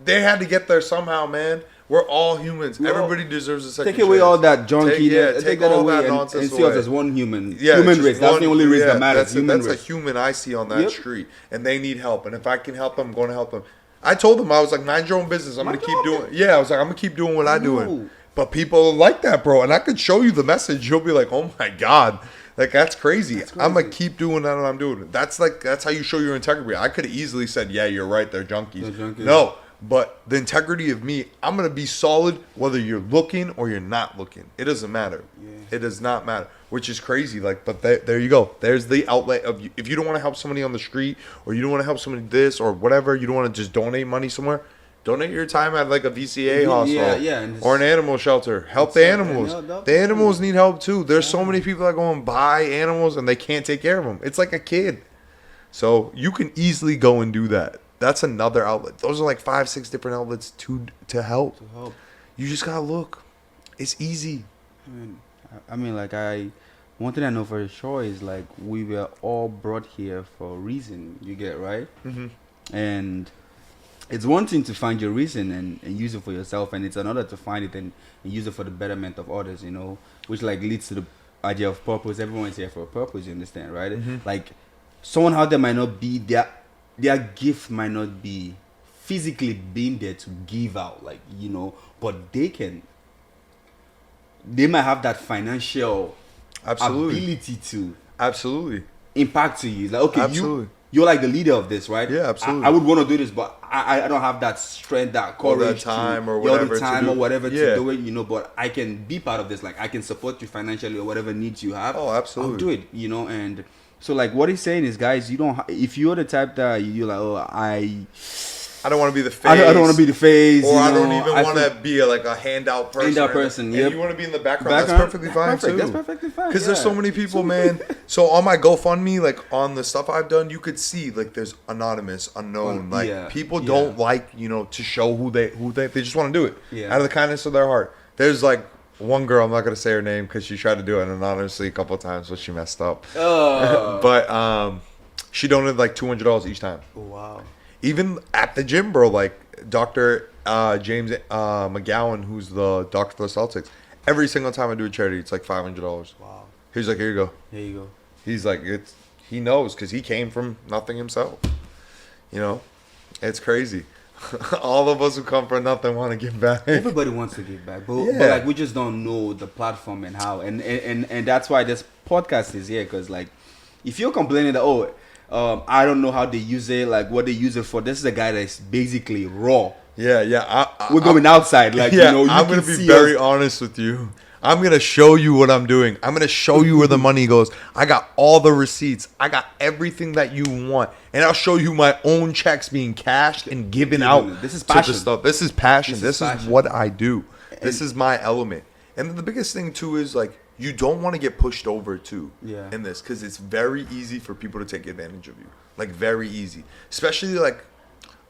they had to get there somehow, man. We're all humans. Everybody deserves a second chance. Take away all that junkie. Take that all away that and nonsense see away. us as one human. Yeah, human race. That's the only race that matters. That's a human I see on that street, and they need help. And if I can help them, I'm going to help them. I told them, I was like, mind your own business. I'm going to keep doing. Yeah, I was like, I'm going to keep doing what I'm doing. But people like that, bro. And I could show you the message. You'll be like, oh my God. Like, that's crazy. I'm going to keep doing that, and I'm doing it. That's how you show your integrity. I could have easily said, yeah, you're right. They're junkies. No. But the integrity of me, I'm going to be solid whether you're looking or you're not looking. It doesn't matter. Yeah. It does not matter, which is crazy. Like, but there you go. There's the outlet of if you don't want to help somebody on the street, or you don't want to help somebody this or whatever, you don't want to just donate money somewhere, donate your time at like a VCA hospital or an animal shelter. Help the animals. The animals need help too. There's so many people that go and buy animals and they can't take care of them. It's like a kid. So you can easily go and do that. That's another outlet. Those are like 5-6 different outlets to help. You just gotta look. It's easy. I mean, like one thing I know for sure is like we were all brought here for a reason. You get right, and it's one thing to find your reason and use it for yourself, and it's another to find it and use it for the betterment of others. Which like leads to the idea of purpose. Everyone's here for a purpose. You understand, right? Like someone out there might not be their gift might not be physically being there to give out, but they might have that financial ability to impact to you. Like, okay, you're like the leader of this, right? Yeah, absolutely. I would want to do this, but I don't have that strength, that courage, or that time, or whatever to do it, but I can be part of this. Like, I can support you financially or whatever needs you have. Oh, absolutely. I'll do it, and so like what he's saying is, guys, you don't. If you're the type that you're like, I don't want to be the face. I don't want to be the face. Or I don't even want to be like a handout person. And you want to be in the background. That's perfectly fine too. That's perfectly fine. Because there's so many people, man. So on my GoFundMe, like on the stuff I've done, you could see like there's anonymous, unknown. People don't like to show who they just want to do it out of the kindness of their heart. There's like one girl, I'm not gonna say her name because she tried to do it anonymously a couple of times, but she messed up. But she donated like $200 each time. Oh, wow. Even at the gym, bro, like Dr. James McGowan, who's the doctor for the Celtics, every single time I do a charity, it's like $500. Wow. He's like, here you go. Here you go. He's like, he knows because he came from nothing himself. It's crazy. All of us who come from nothing want to give back. Everybody wants to give back, but like we just don't know the platform and how, and that's why this podcast is here. Because like, if you're complaining that I don't know how they use it, like what they use it for. This is a guy that's basically raw. Yeah. We're going outside, like I'm gonna be very honest with you. I'm going to show you what I'm doing. I'm going to show you where the money goes. I got all the receipts. I got everything that you want. And I'll show you my own checks being cashed and given out. This is passion. This is passion. This is what I do. This is my element. And the biggest thing, too, is like you don't want to get pushed over, too, in this. Because it's very easy for people to take advantage of you. Like, very easy. Especially, like,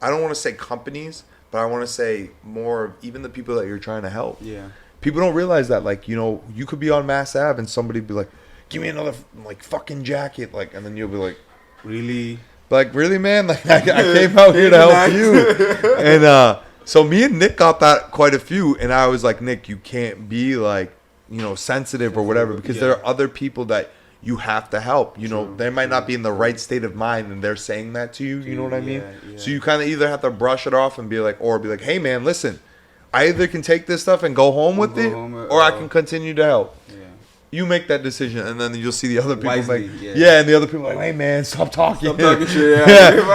I don't want to say companies, but I want to say more of even the people that you're trying to help. Yeah. People don't realize that, like, you could be on Mass Ave and somebody be like, give me another, like, fucking jacket. Like, and then you'll be like, Really? Like, really, man? Like, I came out here to help you. And so me and Nick got that quite a few. And I was like, Nick, you can't be like, sensitive or whatever, because there are other people that you have to help. They might not be in the right state of mind, and they're saying that to you. You know what I mean? Yeah. So you kind of either have to brush it off and be like, hey, man, listen, I either can take this stuff and go home with it, or I can continue to help. Yeah. You make that decision, and then you'll see the other people Wisely, and the other people like, hey, man, stop talking. Stop talking shit,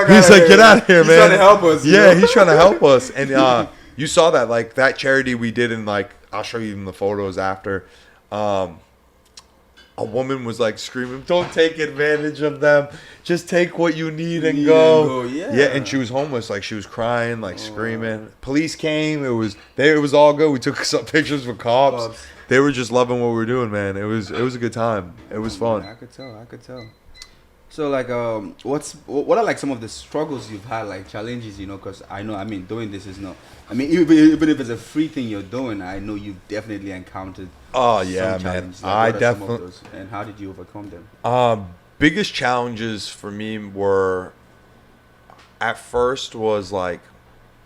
He's like, get out of here, man. He's trying to help us. Yeah, he's trying to help us. And you saw that, like, that charity we did in, like, I'll show you even the photos after. A woman was like screaming, don't take advantage of them. Just take what you need and go. Yeah, and she was homeless. Like, she was crying, like, screaming. Police came. It was all good. We took some pictures with cops. They were just loving what we were doing, man. It was a good time. It was fun. I could tell. So, like, what are, like, some of the struggles you've had, like, challenges, because doing this is even if it's a free thing you're doing, I know you've definitely encountered some challenges. Like, I definitely. And how did you overcome them? Biggest challenges for me were, at first, was like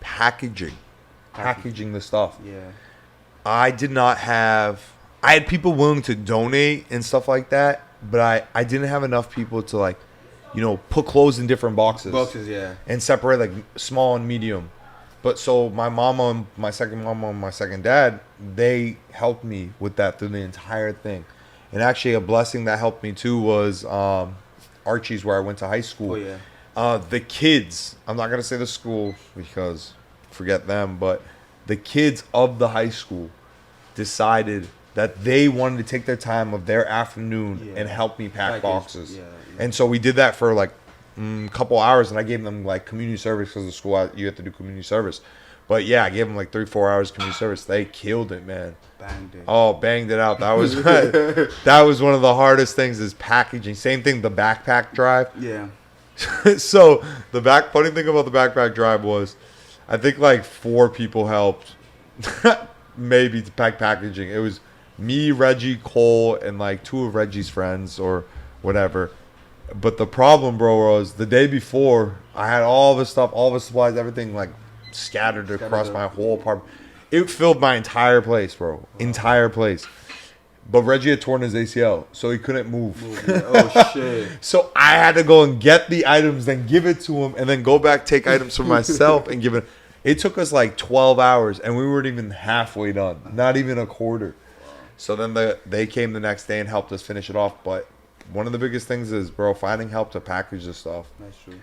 packaging the stuff. Yeah. I had people willing to donate and stuff like that, but I didn't have enough people to, like, put clothes in different boxes. Yeah. And separate, like, small and medium. But so my mama, my second dad, they helped me with that through the entire thing. And actually a blessing that helped me too was Archie's, where I went to high school. Oh, yeah. The kids, I'm not going to say the school because forget them, but the kids of the high school decided that they wanted to take their time of their afternoon and help me pack boxes. Yeah. And so we did that for like a couple hours, and I gave them like community service, because the school, you have to do community service. But yeah, I gave them like 3-4 hours community service. They killed it, man. Banged it. Oh, banged it out. That was that was one of the hardest things, is packaging. Same thing, the backpack drive. Yeah. So funny thing about the backpack drive was, I think like 4 people helped, maybe, to pack packaging. It was me, Reggie, Cole, and like 2 of Reggie's friends or whatever. But the problem, bro, was the day before, I had all the stuff, all the supplies, everything like scattered across my whole apartment. It filled my entire place, bro. Entire place. But Reggie had torn his ACL, so he couldn't move. Oh, shit. So I had to go and get the items, then give it to him, and then go back, take items for myself, and give it. It took us like 12 hours, and we weren't even halfway done. Not even a quarter. So then they came the next day and helped us finish it off. But one of the biggest things is, bro, finding help to package this stuff. That's true.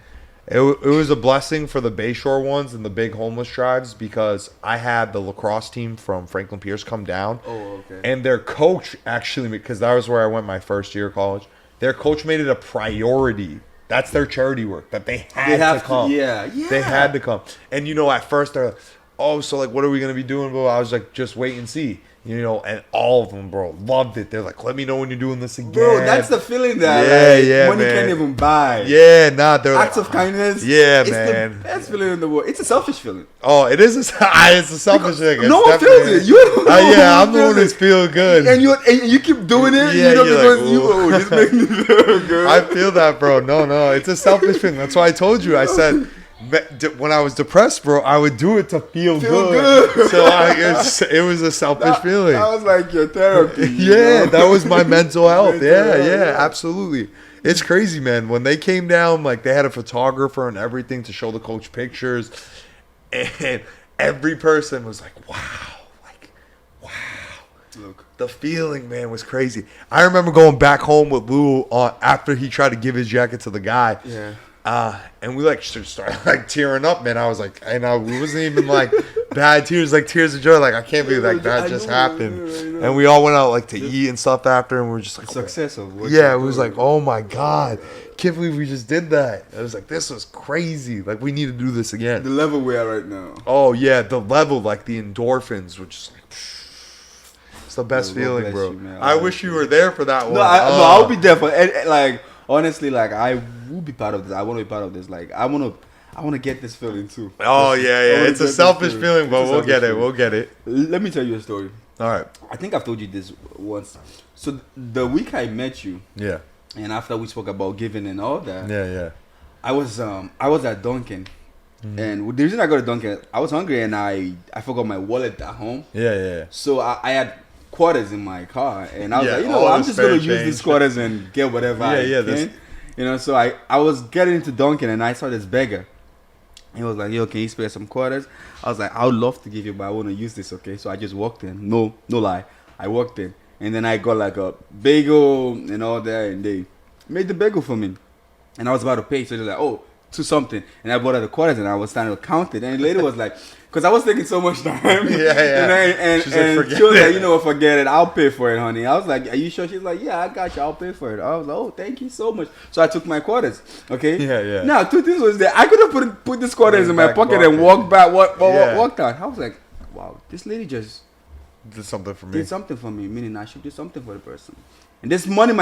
It was a blessing for the Bayshore ones and the big homeless tribes, because I had the lacrosse team from Franklin Pierce come down. Oh, okay. And their coach, actually, because that was where I went my first year of college, their coach made it a priority. That's their charity work, that they had to come. Yeah. They had to come. And, at first they're like, oh, so, like, what are we going to be doing, bro? I was like, just wait and see. And all of them, bro, loved it. They're like, let me know when you're doing this again. Bro, that's the feeling that money man. can't even buy. Yeah, they're acts like, of kindness. Yeah, it's man. It's the best feeling in the world. It's a selfish feeling. Oh, it is. It's a selfish thing. No one feels it. I'm the one that's feeling good. And you keep doing it. Yeah, you're like, this makes me feel good. I feel that, bro. No, it's a selfish thing. That's why I told you. I said, when I was depressed, bro, I would do it to feel good. So it was a selfish feeling. That was like your therapy. Yeah, that was my mental health. Yeah, absolutely. It's crazy, man. When they came down, like, they had a photographer and everything to show the coach pictures, and every person was like, wow. Look. The feeling, man, was crazy. I remember going back home with Lou after he tried to give his jacket to the guy. Yeah. And we like started like tearing up, man. I was like, it wasn't even like bad tears, like tears of joy. Like, I can't believe that just happened. And we all went out like to eat and stuff after, and we were just like, success of what it was like, oh my God, can't believe we just did that. I was like, this was crazy. Like, we need to do this again. The level we are right now. Oh yeah, the level, like the endorphins, which is like, it's the best feeling, bro. You, I wish you were there for that one. No, I'll be there for it. Like, honestly, like, I will be part of this. I want to be part of this. Like, I want to get this feeling too. Oh yeah. It's a selfish feeling, but we'll get it. We'll get it. Let me tell you a story. All right. I think I've told you this once. So the week I met you, yeah, And after we spoke about giving and all that, Yeah. I was at Dunkin'. And the reason I got to Dunkin', I was hungry and I forgot my wallet at home. Yeah. So I had quarters in my car, and I was Yeah, like, all I'm the just gonna spare use these change. quarters and get whatever I can. So I was getting into Dunkin' and I saw this beggar. He was like, yo, can you spare some quarters? I was like, I would love to give you, but I want to use this, okay? So I just walked in. No lie. I walked in. And then I got like a bagel and all that, and they made the bagel for me. And I was about to pay, so they're like, oh, to something. And I brought out the quarters and I was starting to count it. And the lady was like, because I was taking so much time. And She's like, forget she was it. like, you know what, forget it. I'll pay for it, honey. I was like, are you sure? She's like, yeah, I got you. I'll pay for it. I was like, oh, thank you so much. So I took my quarters. Okay. Yeah. Now, two things was there. I could have put these quarters in my back pocket and walked back, walked out. I was like, wow, this lady just Did something for me. did something for me. Meaning I should do something for the person. And this money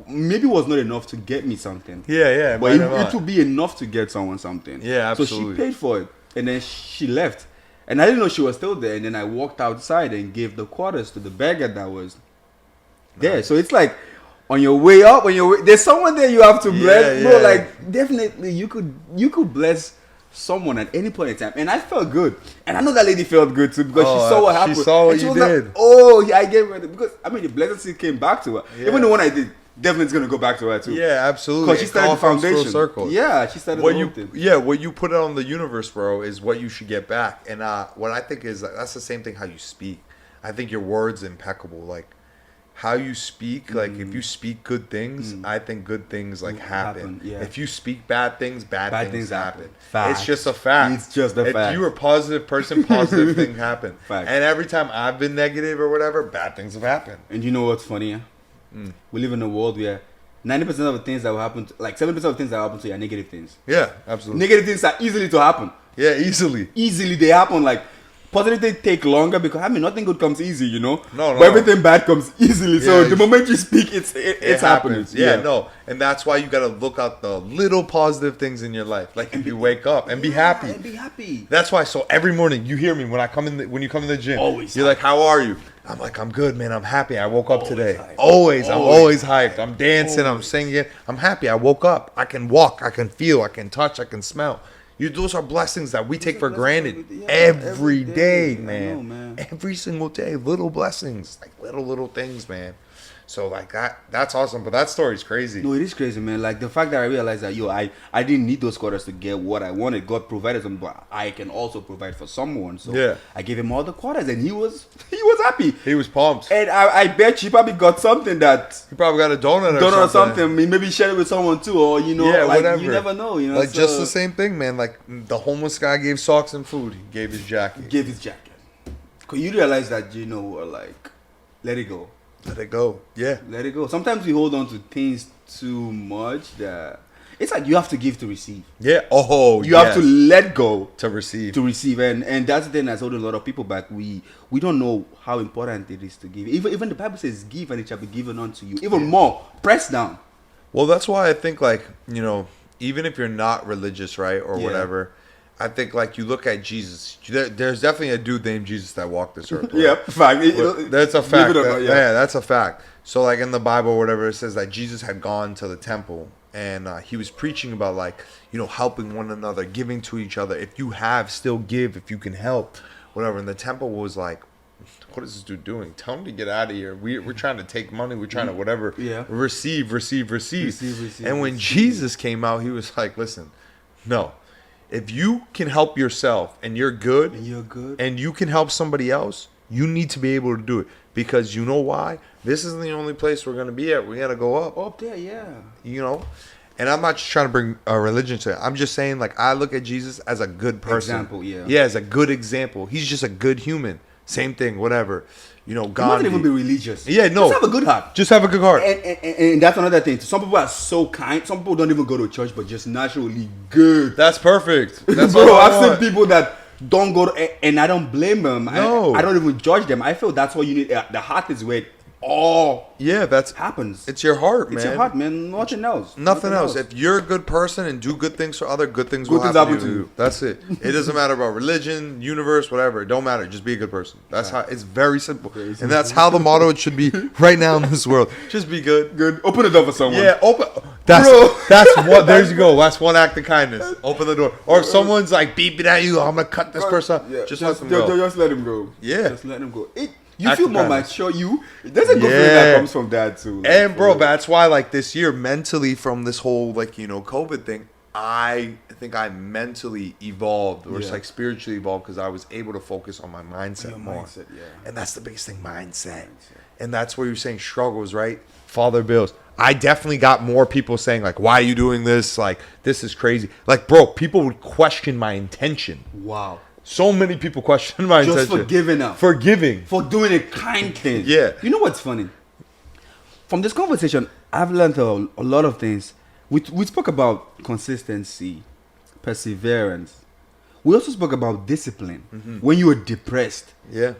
maybe was not enough to get me something. Yeah. But it would be enough to get someone something. Yeah, absolutely. So she paid for it. And then she left. And I didn't know she was still there. And then I walked outside and gave the quarters to the beggar that was there. So it's like, on your way up, there's someone there you have to bless. Bro, like, definitely you could bless someone at any point in time. And I felt good. And I know that lady felt good too, because she saw what happened. She saw what and she you was did. like, oh, yeah, I gave her because the blessing still came back to her. Yeah. Even the one I did, definitely it's gonna go back to her too. Yeah, absolutely. Because she started the It all comes full foundation. circle. Yeah, she started What the you whole thing. what you put out on the universe, bro, is what you should get back. And what I think is that's the same thing how you speak. I think your words impeccable. Like how you speak, like if you speak good things, I think good things like happen. Yeah. If you speak bad things happen. Facts. It's just a fact. It's just a fact. If you're a positive person, positive things happen. Facts. And every time I've been negative or whatever, bad things have happened. And you know what's funny? Yeah? We live in a world where 90% of the things that will happen, like 70% of the things that happen to you are negative things. Yeah, absolutely. Negative things are easily to happen. Yeah, easily. Easily they happen. Like positive things take longer because nothing good comes easy, you know. No. But everything bad comes easily. So Yeah, the moment you speak, it's happening. happens. Yeah, no. And that's why you gotta look out the little positive things in your life. Like if you wake up and be happy. And be happy. That's why. So every morning you hear me when you come in the gym. Always You're hyped. like, how are you? I'm like, I'm good, man. I'm happy. I woke up today. hyped. I'm always hyped. I'm dancing. I'm singing. I'm happy. I woke up. I can walk. I can feel. I can touch. I can smell. Those are blessings that we take for granted every day, man. know, man. Every single day, little blessings, like little things, man. So like that's awesome. But that story's crazy. No, it is crazy, man. Like the fact that I realized that I didn't need those quarters to get what I wanted. God provided them, but I can also provide for someone. So Yeah. I gave him all the quarters, and he was happy. He was pumped. And I bet you probably got something that He probably got a donut or something. Maybe share it with someone too, or like whatever. you never know. Like just the same thing, man. Like the homeless guy gave socks and food. He gave his jacket. Give his jacket. Cause you realize that like let it go. Let it go. Yeah. Let it go. Sometimes we hold on to things too much that it's like you have to give to receive. Yeah. Oh, You have to let go to receive. to receive, and that's the thing that's holding a lot of people back. We don't know how important it is to give. Even the Bible says, "Give and it shall be given unto you." Even more, press down. Well, that's why I think even if you're not religious, right, or Yeah. whatever, I think like you look at Jesus. There's definitely a dude named Jesus that walked this earth. Right? Yeah, fact. That's a fact. Believe it or not, Yeah, that's a fact. So like in the Bible or whatever, it says that Jesus had gone to the temple and he was preaching about helping one another, giving to each other. If you have, still give. If you can help, whatever. And the temple was like, what is this dude doing? Tell him to get out of here. We're trying to take money. We're trying to whatever. Yeah. Receive. Receive, And when receive. Jesus came out, he was like, listen, no. If you can help yourself and you're good, and you can help somebody else, you need to be able to do it. Because you know why? This isn't the only place we're going to be at. We got to go up. there, yeah. And I'm not just trying to bring a religion to it. I'm just saying, like, I look at Jesus as a good person. Example, yeah. Yeah, as a good example. He's just a good human. Same thing, whatever. God. You mustn't even be religious. Yeah, no. Just have a good heart. Just have a good heart. And that's another thing. Some people are so kind. Some people don't even go to church, but just naturally good. That's perfect. That's Bro, all I I've want. seen people that don't go to, and I don't blame them. No. I don't even judge them. I feel that's what you need. The heart is where all Yeah, that's happens. it's your heart, man. It's your heart, man. Nothing else. Nothing else. If you're a good person and do good things for other, good things will Good happen things to happen you. That's it. It doesn't matter about religion, universe, whatever. It don't matter. Just be a good person. That's how. It's very simple. And that's how the motto it should be right now in this world. Just be good. Good. Open the door for someone. Yeah, open. Bro. That's what. There you go. That's one act of kindness. Open the door. Or if someone's like beeping at you, I'm gonna cut this person off. Yeah, Just let them go. Just let him go. Yeah. Just let him go. You Act feel of more kindness. mature. There's a good feeling that comes from that too. Like, And bro, that's why like this year mentally from this whole like COVID thing, I think I mentally evolved or Yeah. like spiritually evolved because I was able to focus on my mindset Your more. mindset, yeah. And that's the biggest thing, mindset. And that's where you're saying struggles, right? Father bills. I definitely got more people saying like, "Why are you doing this? Like, this is crazy." Like, bro, people would question my intention. wow. So many people question my Just intention. for giving up. For giving. For doing a kind thing. Yeah. You know what's funny? From this conversation, I've learned a lot of things. We spoke about consistency, perseverance. We also spoke about discipline. When you were depressed, Yeah.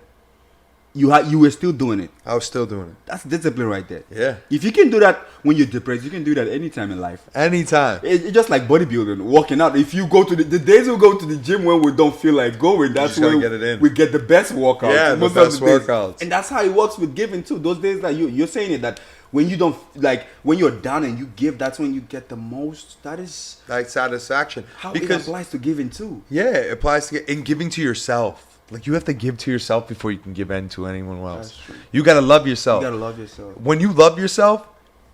you were still doing it. I was still doing it. That's discipline right there. Yeah. If you can do that when you're depressed, you can do that anytime in life. Anytime. It's just like bodybuilding, working out. If you go to the days we go to the gym when we don't feel like going, that's just gotta when get it in. we get the best workouts. Yeah, the most of best days. workouts. And that's how it works with giving too. Those days that you're saying it that when you don't like when you're down and you give, that's when you get the most. That is Like satisfaction. how it Because applies to giving too. yeah, it applies to in giving to yourself. Like you have to give to yourself before you can give in to anyone else. That's true. You gotta love yourself. You gotta love yourself. When you love yourself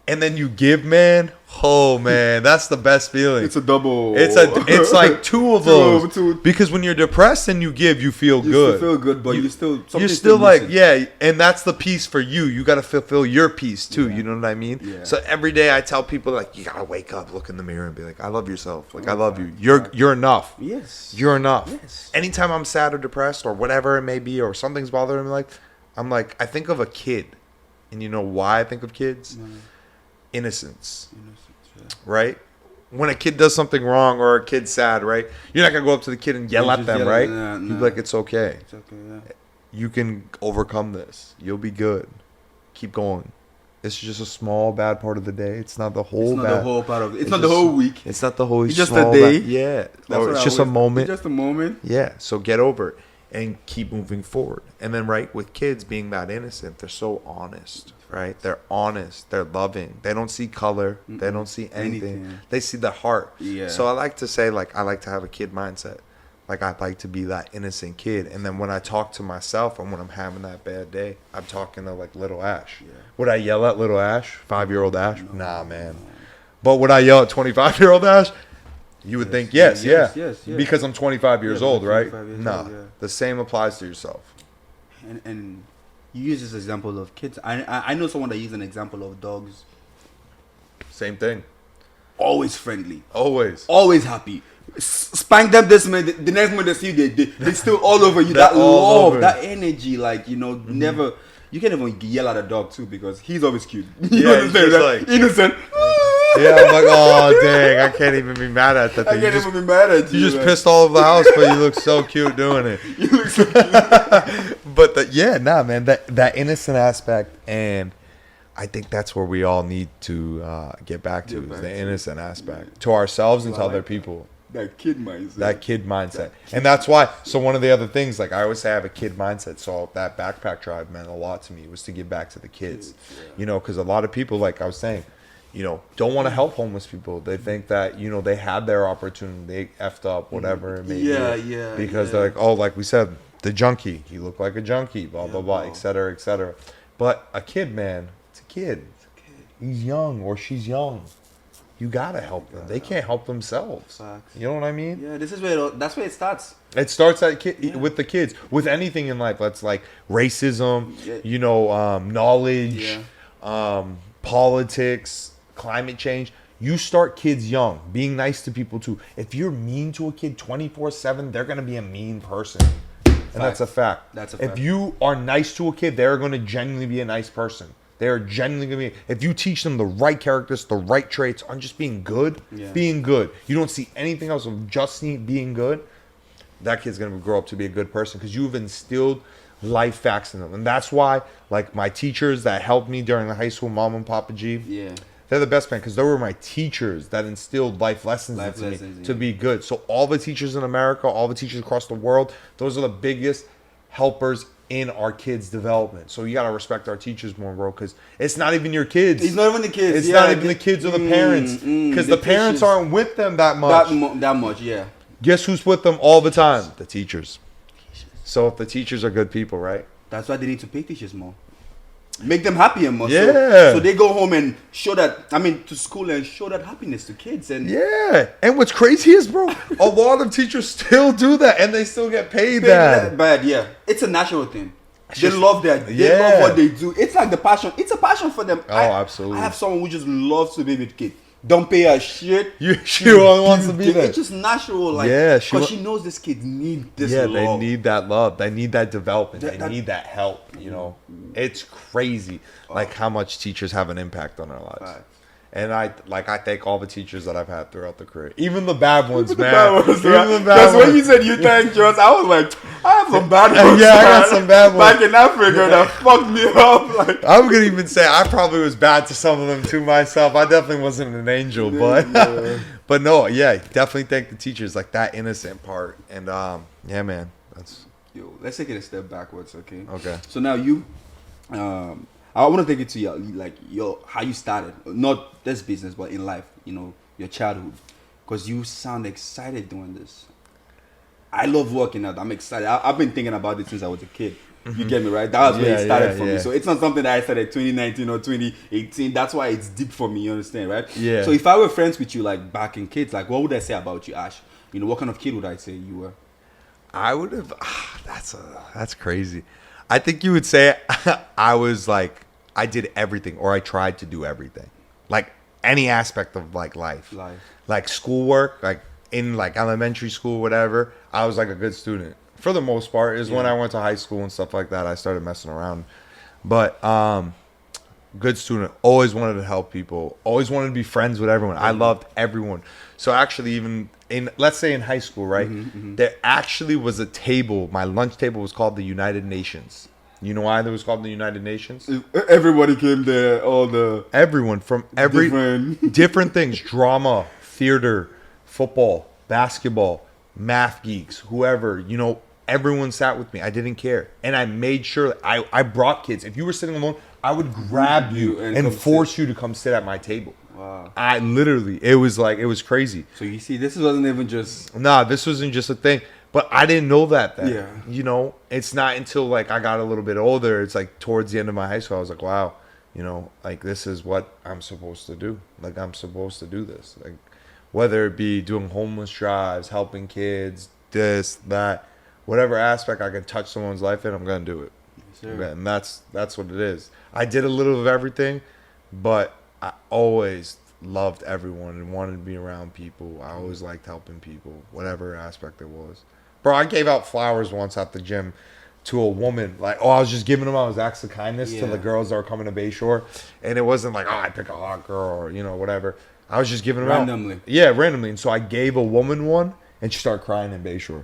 and then you give, man, oh man, that's the best feeling. It's a double. It's like two of those. Two. Because when you're depressed and you give, you feel You good. still feel good, but You- you're still You're something's still like, missing. yeah, and that's the peace for you. You got to fulfill your peace too. Yeah. You know what I mean? Yeah. So every day I tell people like, you gotta wake up, look in the mirror, and be like, I love yourself. Like I love you. You're enough. Yes. You're enough. Yes. Anytime I'm sad or depressed or whatever it may be, or something's bothering me, I'm like, I think of a kid, and you know why I think of kids? Innocence, right? When a kid does something wrong or a kid's sad, right? You're not gonna go up to the kid and yell You at just them, yell right? at them, You'd be like, it's okay. It's okay, yeah. You can overcome this. You'll be good. Keep going. It's just a small bad part of the day. It's not the whole It's not bad. the whole part of it. It's It's not the just- whole week. It's not the whole. It's just a small day. Yeah. That's Or what it's I just a always- moment. It's just a moment. Yeah. So get over it and keep moving forward. And then right with kids being that innocent, they're so honest, right? They're honest. They're loving. They don't see color. They don't see anything. Anything. They see the heart. Yeah. So I like to say like I like to have a kid mindset. Like I'd like to be that innocent kid. And then when I talk to myself and when I'm having that bad day, I'm talking to like little Ash. Yeah. Would I yell at little Ash? 5-year-old Ash? Nah, man. But would I yell at 25-year-old Ash? You would think yes, yes, yeah. yes. Because I'm 25 years Yeah, old, because right? 25 years Nah. old, yeah. The same applies to yourself. And you use this example of kids. I know someone that uses an example of dogs. Same thing. Always friendly. Always. Always happy. Spank them this minute. The next minute they see you, they still all over you. They're That all love, over. that energy, like never. You can't even yell at a dog too because he's always cute. Yeah, You understand he's that? like- Innocent. Yeah, I'm like, oh, dang. I can't even be mad at that I thing. can't You even be mad at you. just man. pissed all over the house, but you look so cute doing it. You look so cute. But man, that innocent aspect, and I think that's where we all need to get back to, Get is back the to. innocent aspect to ourselves and to I other like people. That kid mindset. That kid mindset, and that's why. So one of the other things, like I always say, I have a kid mindset. So that backpack drive meant a lot to me. Was to give back to the kids, you know, because a lot of people, like I was saying, you know, don't want to help homeless people. They think that, you know, they had their opportunity, they effed up, whatever it may be. Yeah, Because yeah. they're like, oh, like we said, the junkie, he looked like a junkie, blah, blah, blah, bro. et cetera, et cetera. But a kid, man, it's a kid. He's young or she's young. You got to help them. They can't help themselves. Facts. You know what I mean? Yeah, this is that's where it starts. It starts at with the kids, with anything in life. That's like racism, Yeah. you know, knowledge, Yeah. politics, climate change. You start kids young, being nice to people too. If you're mean to a kid 24/7, they're gonna be a mean person, and that's a fact. That's a fact. If you are nice to a kid, they're gonna genuinely be a nice person. They are genuinely gonna be. If you teach them the right characters, the right traits on just being good, being good. You don't see anything else of just being good. That kid's gonna grow up to be a good person because you've instilled life facts in them. And that's why, like, my teachers that helped me during the high school, Mom and Papa G, Yeah. they're the best, man, because they were my teachers that instilled life lessons into me to be good. So all the teachers in America, all the teachers across the world, those are the biggest helpers in our kids' development. So you got to respect our teachers more, bro, because it's not even your kids. It's not even the kids. It's not even the kids or the parents, because the parents aren't with them that much. That much, yeah. Guess who's with them all the time? The teachers. So if the teachers are good people, right? That's why they need to pay teachers more. Make them happier more. Yeah. So they go home and show that, to school and show that happiness to kids. And Yeah. And what's crazy is, bro, a lot of teachers still do that and they still get paid that. Bad, yeah. It's a natural thing. They just- love that. They yeah. love what they do. It's like the passion. It's a passion for them. Oh, absolutely. I have someone who just loves to be with kids. Don't pay her shit. She only wants to be there. It's just natural. Like, Yeah, because she knows this kid need this Yeah, love. they need that love. They need that development. They That- need that help, you know. It's crazy, like, how much teachers have an impact on our lives. Right. And I thank all the teachers that I've had throughout the career. Even the bad ones, man. Because Even the bad when ones. you said you thanked yours, I was like, I have some bad ones. Yeah, I got man. some bad ones. Back in Africa that fucked me up. Like, I'm gonna even say I probably was bad to some of them too myself. I definitely wasn't an angel, but Yeah. but no, yeah, definitely thank the teachers, like that innocent part. And yeah, man, that's yo, let's take it a step backwards, okay? okay. So now you, I want to take it to your how you started, not this business, but in life, your childhood, because you sound excited doing this. I love working out. I'm excited. I've been thinking about it since I was a kid. You get me, right? That was where it started for me. So it's not something that I started 2019 or 2018. That's why it's deep for me. You understand, right? Yeah. So if I were friends with you, like back in kids, like what would I say about you, Ash? What kind of kid would I say you were? I would have. That's crazy. I think you would say I was like I did everything, or I tried to do everything, like any aspect of like life, like schoolwork, like in like elementary school, whatever. I was like a good student for the most part. Is when I went to high school and stuff like that, I started messing around. But good student, always wanted to help people, always wanted to be friends with everyone. I loved everyone. So actually, even in, let's say in high school, right, there actually was a table. My lunch table was called the United Nations. You know why it was called the United Nations? Everybody came there, Everyone from every different things, drama, theater, football, basketball, math geeks, whoever, everyone sat with me. I didn't care. And I made sure that I brought kids. If you were sitting alone, I would grab you and force you to come sit at my table. Wow. I literally, it was crazy. So you see, this wasn't even just... Nah, this wasn't just a thing. But I didn't know that then. Yeah. It's not until like I got a little bit older, it's like towards the end of my high school, I was like, wow, like this is what I'm supposed to do. Like I'm supposed to do this. Like whether it be doing homeless drives, helping kids, this, that, whatever aspect I can touch someone's life in, I'm gonna do it. Yes, Okay, and that's what it is. I did a little of everything, but I always loved everyone and wanted to be around people. I always liked helping people, whatever aspect it was. Bro, I gave out flowers once at the gym to a woman. Like, I was just giving them out as acts of kindness to the girls that were coming to Bayshore. And it wasn't like, I pick a hot girl or, whatever. I was just giving them randomly. out. Yeah, randomly. And so I gave a woman one and she started crying in Bayshore.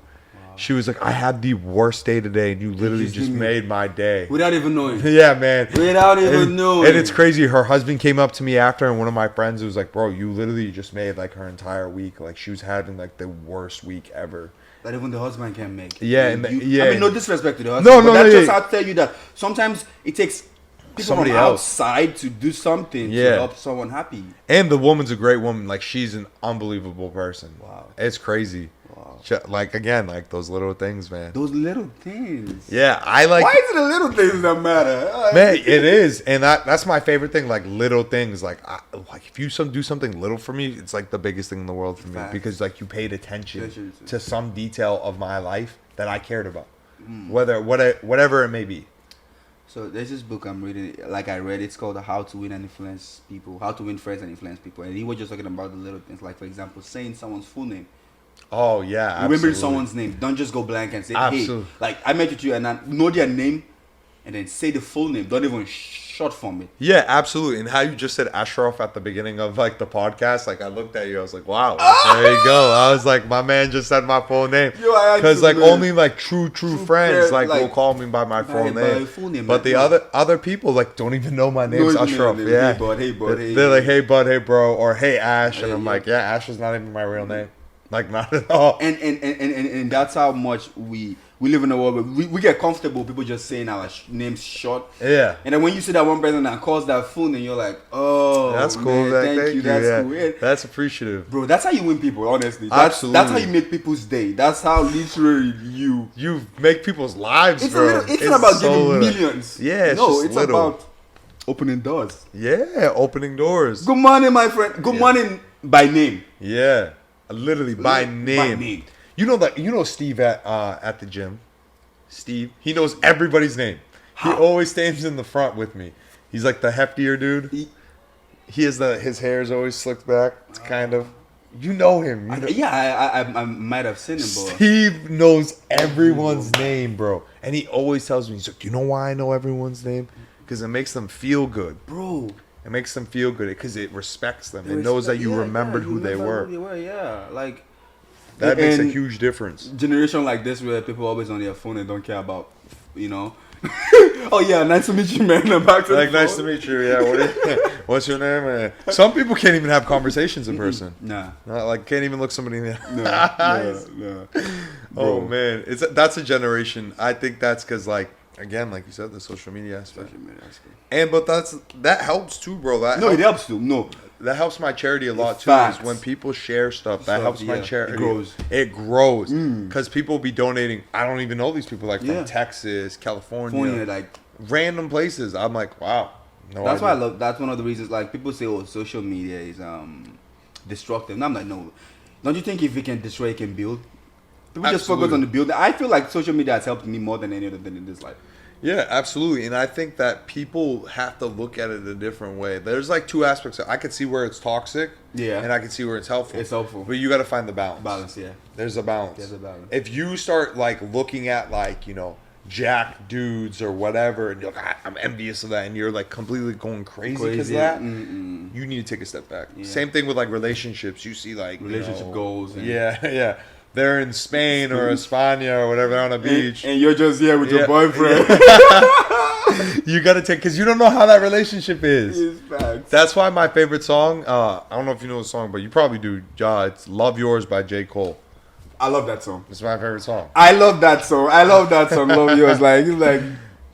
She was like, I had the worst day today, and you literally just made my day. Without even knowing. Yeah, man. Without even knowing. And it's crazy. Her husband came up to me after, and one of my friends was like, bro, you literally just made like her entire week. Like she was having like the worst week ever. That even the husband can make. Yeah, no disrespect to the husband. No, that's just how to tell you that sometimes it takes people somebody from else outside to do something to help someone happy. And the woman's a great woman. Like she's an unbelievable person. Wow. It's crazy. Wow. Like again, like those little things, man. Those little things. Yeah, I like. Why is it the little things that matter? Man, it is, and that's my favorite thing. Like little things, like if you do something little for me, it's like the biggest thing in the world for me. Facts. Because like you paid attention to some detail of my life that I cared about, whatever it may be. So there's this book I'm reading, like I read, it's called How to Win and Influence People, How to Win Friends and Influence People, and he was just talking about the little things, like for example, saying someone's full name. Oh yeah, absolutely. Remember someone's name. Don't just go blank and say, absolutely. hey, like I met with you and I know their name, and then say the full name. Don't even short form it. Yeah, absolutely. And how you just said Ashraf at the beginning of like the podcast, like I looked at you, I was like, wow, there you go. I was like, my man just said my full name. Because like only like true friends like will call me by my full name. But the other people like don't even know my name's Ashraf. Yeah. Hey bud, hey. They're like, hey bud, hey bro, or hey Ash, and I'm like, yeah, Ash is not even my real name. Like not at all. And that's how much we live in a world where we get comfortable people just saying our names short. Yeah. And then when you see that one person that calls that full name, you're like, oh, that's cool. Man, thank you. That's cool. Yeah. That's appreciative, bro. That's how you win people. Honestly, absolutely. That's how you make people's day. That's how literally you make people's lives, it's bro. It's not about giving millions. Yeah. It's about opening doors. Yeah, opening doors. Good morning, my friend. Good morning by name. Yeah. Literally by name. You know Steve at the gym. Steve, he knows everybody's name. He always stands in the front with me. He's like the heftier dude. He has his hair is always slicked back. It's kind of, you know him. I might have seen him, bro. Steve knows everyone's name, bro. And he always tells me, he's like, you know why I know everyone's name? Because it makes them feel good, bro. It makes them feel good because it respects them. It knows that you remembered who they were. Yeah, like that makes a huge difference. Generation like this where people always on their phone and don't care about, oh yeah, nice to meet you, man. I'm back to like nice to meet you. Yeah, what's your name? Some people can't even have conversations in person. Nah, like can't even look somebody in the eyes. No. Oh man, that's a generation. I think that's because like. Again, like you said, the social media aspect. But that helps too, bro. It helps too. No, that helps my charity a lot too. Is when people share stuff, that helps my charity. It grows because people be donating. I don't even know these people like from Texas, California, like random places. I'm like, wow. That's why I love. That's one of the reasons. Like people say, oh, social media is destructive. And I'm like, no. Don't you think if it can destroy, it can build? People just focus on the building. I feel like social media has helped me more than any other thing in this life. Yeah, absolutely. And I think that people have to look at it a different way. There's like two aspects. I can see where it's toxic. Yeah. And I can see where it's helpful. It's helpful. But you got to find the balance. Balance, yeah. There's a balance. There's a balance. If you start like looking at like, jack dudes or whatever, and you're like, I'm envious of that, and you're like completely going crazy because of that, you need to take a step back. Yeah. Same thing with like relationships. You see like relationship goals. And yeah. They're in Spain or España or whatever on a beach. And you're just here with your boyfriend. You got to take, because you don't know how that relationship is. That's why my favorite song, I don't know if you know the song, but you probably do, it's Love Yours by J. Cole. I love that song. It's my favorite song. I love that song. Love Yours. It's like,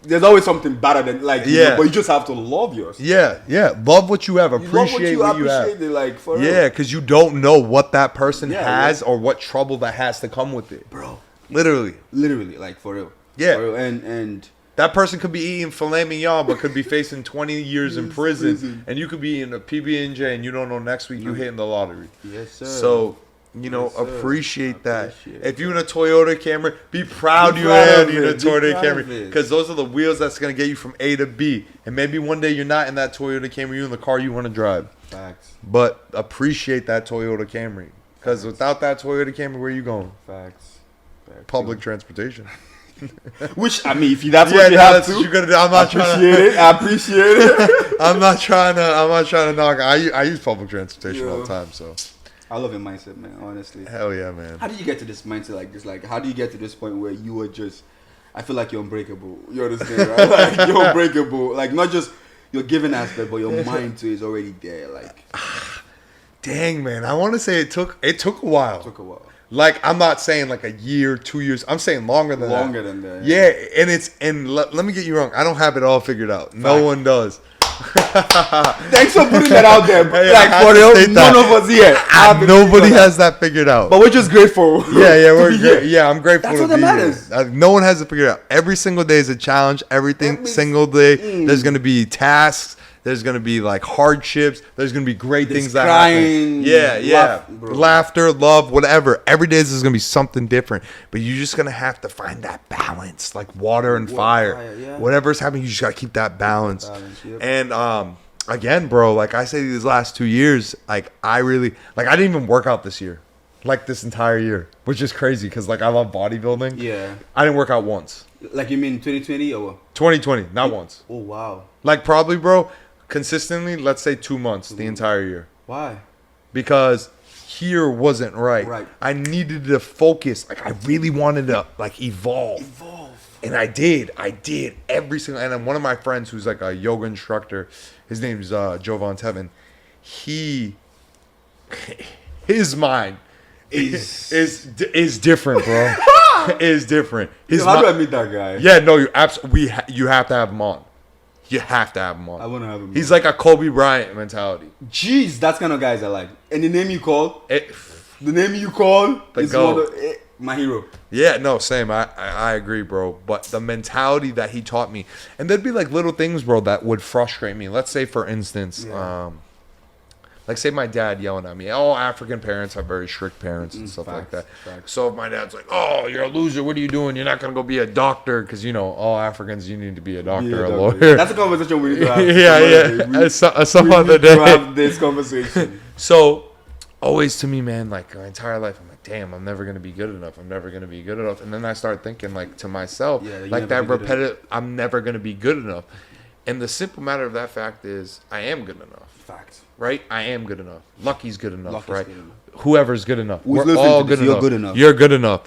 there's always something better than but you just have to love yours. Yeah. Love what you have. Appreciate what you have. Like, for real. Because you don't know what that person has or what trouble that has to come with it, bro. Literally, like for real. Yeah, for real. And that person could be eating filet mignon, but could be facing 20 years in prison, and you could be in a PB&J, and you don't know next week you hitting the lottery. Yes, sir. So. Appreciate that. If you're in a Toyota Camry, be proud you're in a Toyota Camry. Because those are the wheels that's going to get you from A to B. And maybe one day you're not in that Toyota Camry, you're in the car you want to drive. Facts. But appreciate that Toyota Camry. Because without that Toyota Camry, where are you going? Facts. Public transportation. Which, I mean, if that's what you have to, what you gotta do. I'm not trying to. I appreciate it. I'm not trying to knock. I use public transportation all the time, so. I love your mindset, man, honestly. Hell yeah, man. How did you get to this mindset like this? Like, how do you get to this point where you were just, I feel like you're unbreakable. You understand, right? Like, you're unbreakable. Like, not just your given aspect, but your mind too is already there. Like, dang, man. I want to say it took a while. It took a while. Like, I'm not saying like a year, 2 years. I'm saying longer than that. Yeah, and let me get you wrong. I don't have it all figured out. Fact. No one does. Thanks for putting that out there. For real, none of us here. Nobody has that figured out. But we're just grateful. We're great. Yeah, I'm grateful. That's what that matters. No one has it figured out. Every single day is a challenge. Every single day, there's going to be tasks. There's going to be like hardships. There's going to be great things that happen. Yeah. Laughter, love, whatever. Every day there's going to be something different. But you're just going to have to find that balance, like water and fire. Whatever's happening, you just got to keep that balance. And again, bro, like I say these last 2 years, like I didn't even work out this year. Like this entire year, which is crazy because like I love bodybuilding. Yeah. I didn't work out once. Like you mean 2020 or what? 2020, not once. Oh wow. Like probably, bro, consistently, let's say 2 months the entire year. Why? Because here wasn't right. Right. I needed to focus. Like I really wanted to like evolve. And I did every single. And then one of my friends who's like a yoga instructor, his name's Jovan Tevin. His mind is different, bro. Is different. How do I meet that guy? Yeah, no, you have to have him on. You have to have him on. I want to have him. He's like a Kobe Bryant mentality. Jeez, that's kind of guys I like. And the name you call, is GOAT. my hero. Yeah, no, same. I agree, bro. But the mentality that he taught me, and there'd be like little things, bro, that would frustrate me. Let's say, for instance, like say my dad yelling at me. All African parents have very strict parents and stuff like that. Facts. So if my dad's like, "Oh, you're a loser. What are you doing? You're not gonna go be a doctor," because you know all Africans, you need to be a doctor, a lawyer. That's a conversation we need to have. Yeah. Some we other need day. to have this conversation. So always to me, man, like my entire life, I'm like, damn, I'm never gonna be good enough. I'm never gonna be good enough. And then I start thinking like to myself, like that repetitive, I'm never gonna be good enough. And the simple matter of that fact is, I am good enough. Facts. Right? I am good enough. Lucky's good enough, Lucky's right? good enough. Whoever's good enough. Who's We're listening all to this, good you're enough. good enough. You're good enough.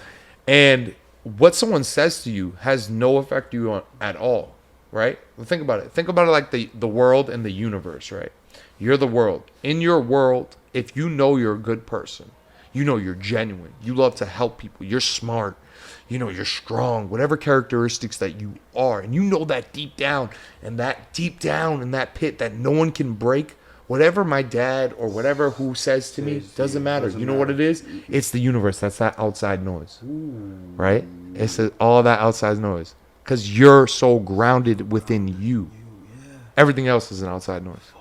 And what someone says to you has no effect you on at all, right? Think about it. Think about it like the world and the universe, right? You're the world. In your world, if you know you're a good person, you know you're genuine, you love to help people, you're smart, you know you're strong, whatever characteristics that you are, and you know that deep down in that pit that no one can break, whatever my dad or whatever who says to me, doesn't matter. You know what it is? It's the universe. That's that outside noise, right? It's all that outside noise because you're so grounded within you. Everything else is an outside noise,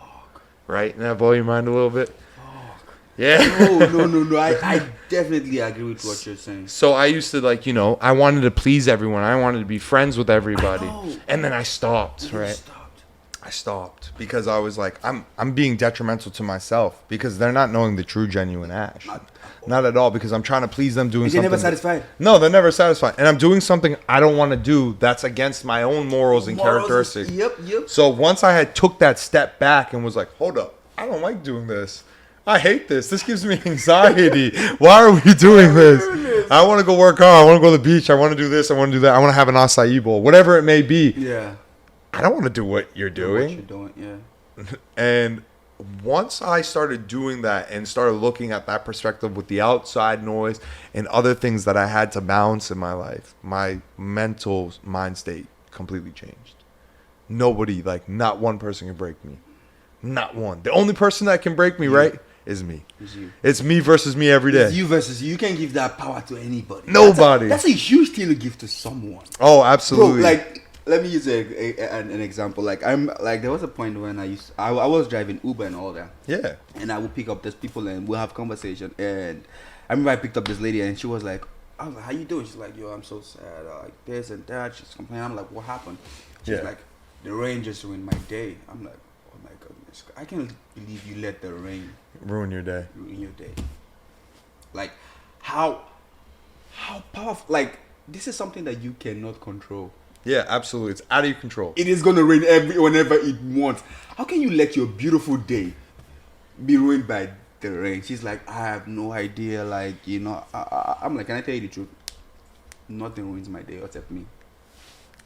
right? And that blow your mind a little bit? Yeah. No. I definitely agree with what you're saying. So I used to like, I wanted to please everyone. I wanted to be friends with everybody. And then I stopped, right? I stopped because I was like, I'm being detrimental to myself because they're not knowing the true, genuine Ash. Not at all, because I'm trying to please them doing something. They're never satisfied. No, they're never satisfied. And I'm doing something I don't want to do that's against my own morals and characteristics. Yep. So once I had took that step back and was like, hold up, I don't like doing this. I hate this. This gives me anxiety. Why are we doing this? I want to go work out. I want to go to the beach. I want to do this. I want to do that. I want to have an acai bowl. Whatever it may be. Yeah. I don't want to do what you're doing. Yeah. And once I started doing that and started looking at that perspective with the outside noise and other things that I had to balance in my life, my mental mind state completely changed. Nobody, like not one person can break me. Not one. The only person that can break me, right, is me. It's you. It's me versus me every day. It's you versus you. You can't give that power to anybody. Nobody. That's a huge thing to give to someone. Oh, absolutely. Bro, like, let me use an example. Like, there was a point when I was driving Uber and all that. Yeah. And I would pick up these people and we'll have conversation. And I remember I picked up this lady and she was like, I was like, how you doing? She's like, yo, I'm so sad. Like this and that. She's complaining. I'm like, what happened? She's like, the rain just ruined my day. I'm like, oh my goodness. I can't believe you let the rain ruin your day. Like, how powerful. Like, this is something that you cannot control. Yeah, absolutely. It's out of your control. It is going to rain whenever it wants. How can you let your beautiful day be ruined by the rain? She's like, I have no idea. Like, I'm like, can I tell you the truth? Nothing ruins my day except me.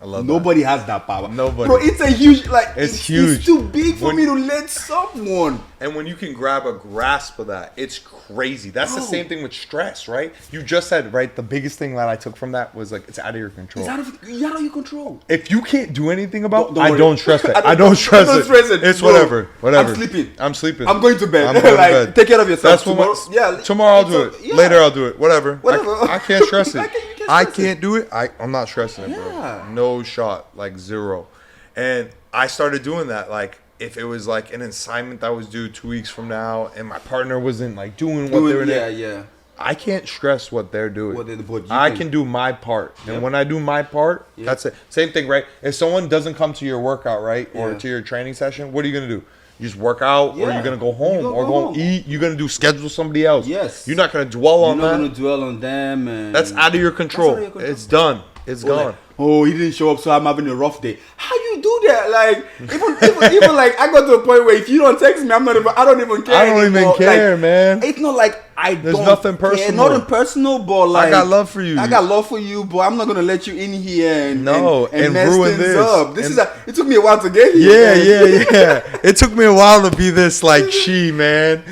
I love Nobody has that power. Nobody. Bro, it's a huge, like, it's huge. It's too big for me to let someone. And when you can grab a grasp of that, it's crazy. That's the same thing with stress, right? You just said, right, the biggest thing that I took from that was like, it's out of your control. It's out of your control. If you can't do anything about it, Don't I worry. don't stress it. I don't stress it. It's Bro, whatever. I'm sleeping. I'm going to bed. I'm going to bed. Take care of yourself. That's tomorrow, tomorrow I'll do it. Yeah. Later I'll do it. Whatever. I can't stress it. I stress can't do it. I'm not stressing it, bro. Yeah. No shot. Like zero. And I started doing that. Like if it was like an assignment that was due 2 weeks from now and my partner wasn't like doing what they were doing. Yeah. I can't stress what they're doing. What I can do my part. Yep. And when I do my part, that's it. Same thing, right? If someone doesn't come to your workout, right? Or to your training session, what are you going to do? You just work out, or you're going to go home, or go eat. You're going to schedule somebody else. Yes. You're not going to dwell on that. You're not going to dwell on them. And That's out of your control. It's done. It's gone. oh, he didn't show up, so I'm having a rough day. How you do that? Like, even like, I got to a point where if you don't text me, I don't even care. I don't anymore. even care, like, man. It's not like There's don't nothing care. personal. Nothing personal, but like I got love for you. I got love for you, but I'm not gonna let you in here and and mess ruin things this. up. It took me a while to get here. Yeah. It took me a while to be this like chi, man.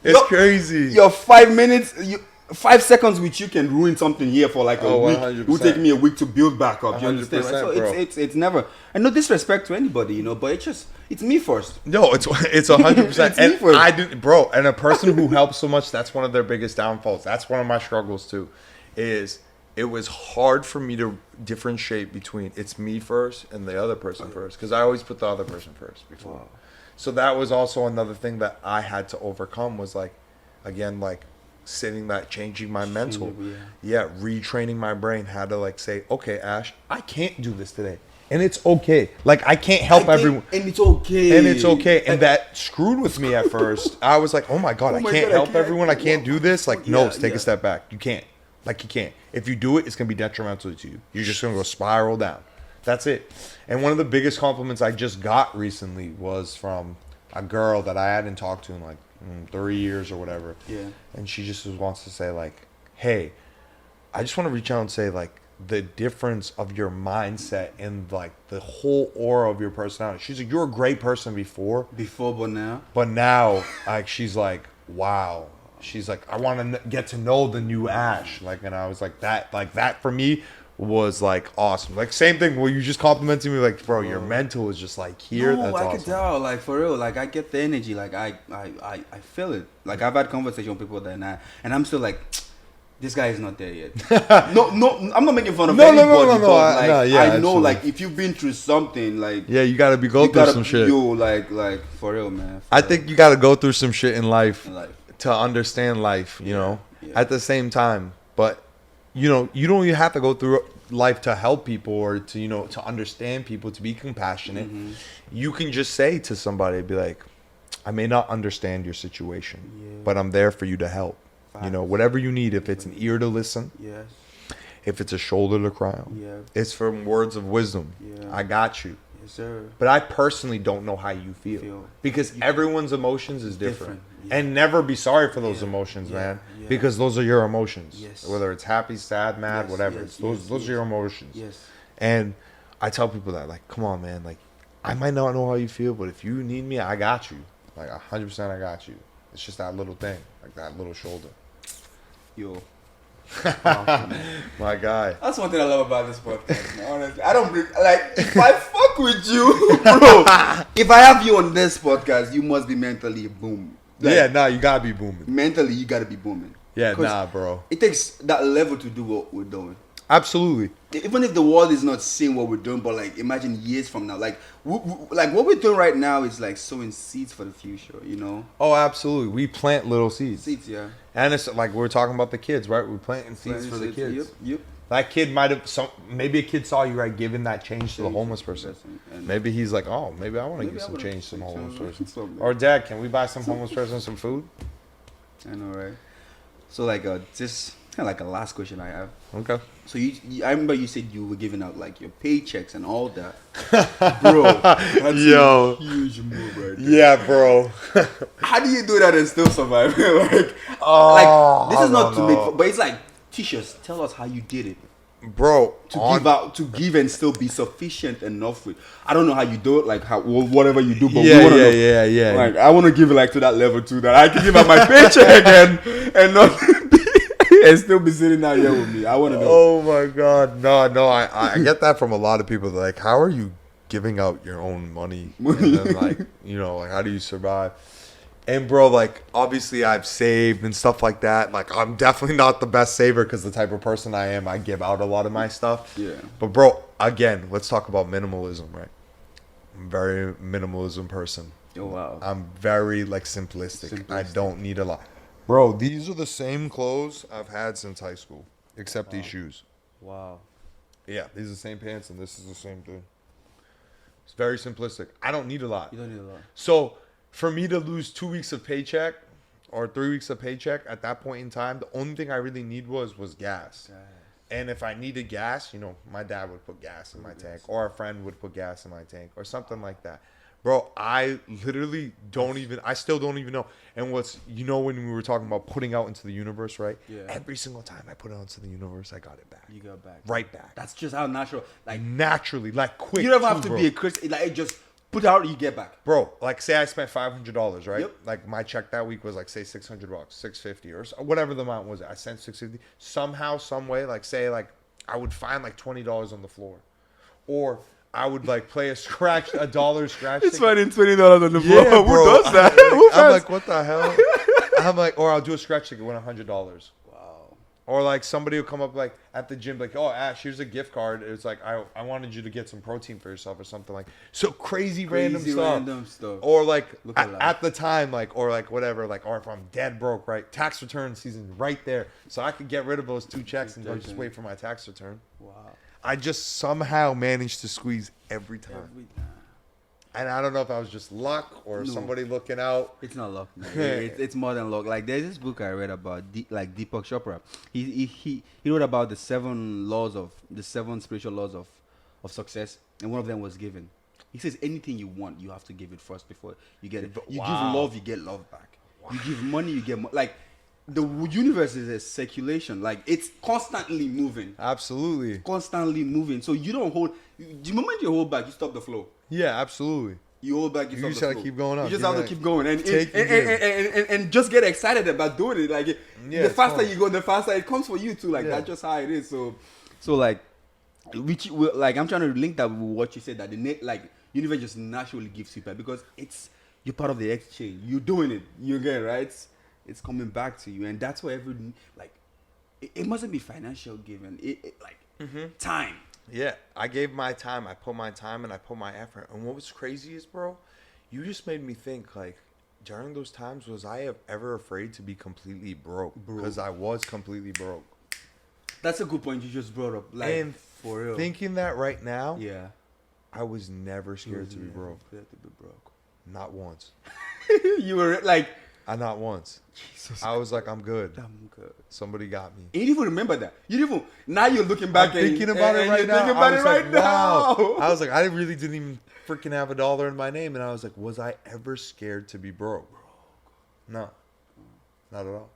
It's crazy. Your 5 minutes, 5 seconds with you can ruin something here for like a week. 100%. It will take me a week to build back up. You understand? 100%, So bro. it's never. And no disrespect to anybody, but it's me first. No, it's 100%. It's me And first. I didn't, bro. And a person who helps so much, that's one of their biggest downfalls. That's one of my struggles too. Is it was hard for me to differentiate between it's me first and the other person first, because I always put the other person first before. Wow. So that was also another thing that I had to overcome, was like, again, like changing my mental. Yeah, retraining my brain, had to like say, okay, Ash, I can't do this today. And it's okay. Like, I can't help everyone. And it's okay. And it's okay. And that screwed with me at first. I was like, oh my God, I can't help everyone. I can't do this. Like, no, take a step back. You can't. Like, you can't. If you do it, it's going to be detrimental to you. You're just going to go spiral down. That's it. And one of the biggest compliments I just got recently was from a girl that I hadn't talked to in like 3 years or whatever. Yeah. And she just wants to say like, hey, I just want to reach out and say like, the difference of your mindset and like the whole aura of your personality. She's like, you're a great person before, but now like, she's like, wow. She's like, I want to get to know the new Ash. Like, and I was like, that for me was like awesome. Like, same thing where you just complimented me, like, bro, your mental is just like here. No, that's I awesome. could tell, like, for real, like, I get the energy, like, I feel it. Like, I've had conversation with people that and I'm still like, this guy is not there yet. no, I'm not making fun of anybody. No. I know, like, if you've been through something, like, yeah, you gotta go through some shit. Like, for real, man. I think you gotta go through some shit in life to understand life. You know, at the same time, but you don't even have to go through life to help people or to to understand people, to be compassionate. Mm-hmm. You can just say to somebody, be like, I may not understand your situation, but I'm there for you to help. Whatever you need, if it's an ear to listen, if it's a shoulder to cry on, it's from words of wisdom. I got you. Yes, sir. But I personally don't know how you feel. Because everyone's emotions is different. And never be sorry for those emotions, man. Because those are your emotions. Yes. Whether it's happy, sad, mad, whatever. Those are your emotions. Yes. And I tell people that, like, come on, man. Like, I might not know how you feel, but if you need me, I got you. Like, 100% I got you. It's just that little thing. Like, that little shoulder. Yo. My guy. That's one thing I love about this podcast, man. Honestly, I don't if I fuck with you, bro. If I have you on this podcast, you must be mentally booming. You gotta be booming. Mentally, you gotta be booming. Yeah, bro. It takes that level to do what we're doing. Absolutely. Even if the world is not seeing what we're doing, but like imagine years from now, like like what we're doing right now is like sowing seeds for the future, Oh, absolutely. We plant little seeds. Seeds, yeah. And it's like we're talking about the kids, right? We're planting seeds for the kids. Yep. That kid might have maybe a kid saw you right giving that change to the homeless person. Maybe he's like, oh, maybe I want to give some change to the homeless person. Or Dad, can we buy some homeless person some food? I know, right? So like just kind of like a last question I have. Okay. So I remember you said you were giving out like your paychecks and all that, bro. That's a huge move right there. Yeah, bro. How do you do that and still survive? This is not to make, but it's like t-shirts. Tell us how you did it, bro. To give and still be sufficient enough with. I don't know how you do it, like whatever you do, but yeah. Like I want to give it like to that level too, that I can give out my paycheck and not. And still be sitting out here with me. I want to know. Oh my God, no! I get that from a lot of people. They're like, how are you giving out your own money? And then like, like how do you survive? And bro, like obviously I've saved and stuff like that. Like I'm definitely not the best saver because the type of person I am, I give out a lot of my stuff. Yeah. But bro, again, let's talk about minimalism, right? I'm a very minimalism person. Oh wow. I'm very like simplistic. I don't need a lot. Bro, these are the same clothes I've had since high school, except these shoes. Wow. Yeah, these are the same pants, and this is the same thing. It's very simplistic. I don't need a lot. You don't need a lot. So, for me to lose 2 weeks of paycheck or 3 weeks of paycheck at that point in time, the only thing I really need was gas. And if I needed gas, you know, my dad would put gas in my tank, or a friend would put gas in my tank, or something like that. Bro, I literally I still don't even know. And when we were talking about putting out into the universe, right? Yeah. Every single time I put it out into the universe, I got it back. You got back. Right back. That's just how natural. Like, Naturally, like quick. you don't have to bro. be a Christian. Like, just put out, you get back. Bro, like say I spent $500, right? Yep. Like my check that week was like say $600, $650 or whatever the amount was. I sent $650. Somehow, some way, like say like I would find like $20 on the floor, or I would like play a dollar scratch. It's ticket. finding $20 on the floor. Yeah, Who bro. does that? I'm like, what the hell? I'm like, or I'll do a scratch ticket, win $100. Wow. Or like somebody will come up like at the gym, like, oh Ash, here's a gift card. It's like I wanted you to get some protein for yourself or something like so crazy random stuff. Or like at the time, like or like whatever, like or if I'm dead broke, right? Tax return season right there, so I could get rid of those 2 checks and go just wait for my tax return. Wow. I just somehow managed to squeeze every time. And I don't know if I was just luck or somebody looking out. It's not luck, man. It's more than luck. Like there's this book I read about, Deepak Chopra. He wrote about the 7 spiritual laws of success, and one of them was giving. He says anything you want, you have to give it first before you get it. You give love, you get love back. Wow. You give money, you get like. The universe is a circulation. Like it's constantly moving. Absolutely. Constantly moving. So you don't hold. The moment you hold back, you stop the flow. Yeah, absolutely. You hold back, you stop the flow. just gotta keep going up. You just have to keep going and just get excited about doing it. Like the faster you go, the faster it comes for you too. Like that's just how it is. So like, I'm trying to link that with what you said, that the universe just naturally gives you back because you're part of the exchange. You're doing it. You get it, right. It's coming back to you, and that's why it mustn't be financial given. Time. Yeah, I gave my time. I put my time and I put my effort. And what was crazy is, bro, you just made me think. Like during those times, was I ever afraid to be completely broke? Because I was completely broke. That's a good point you just brought up. Like, and for real, thinking that right now, yeah, I was never scared to be broke. broke. Not once. You were like. Not once. Jesus. I was like, I'm good. I'm good. Somebody got me. You didn't even remember that. You didn't even. Now you're looking back I'm thinking about it right now. Thinking about it right now. Wow. I was like, I really didn't even freaking have $1 in my name, and I was like, was I ever scared to be broke? No, not at all.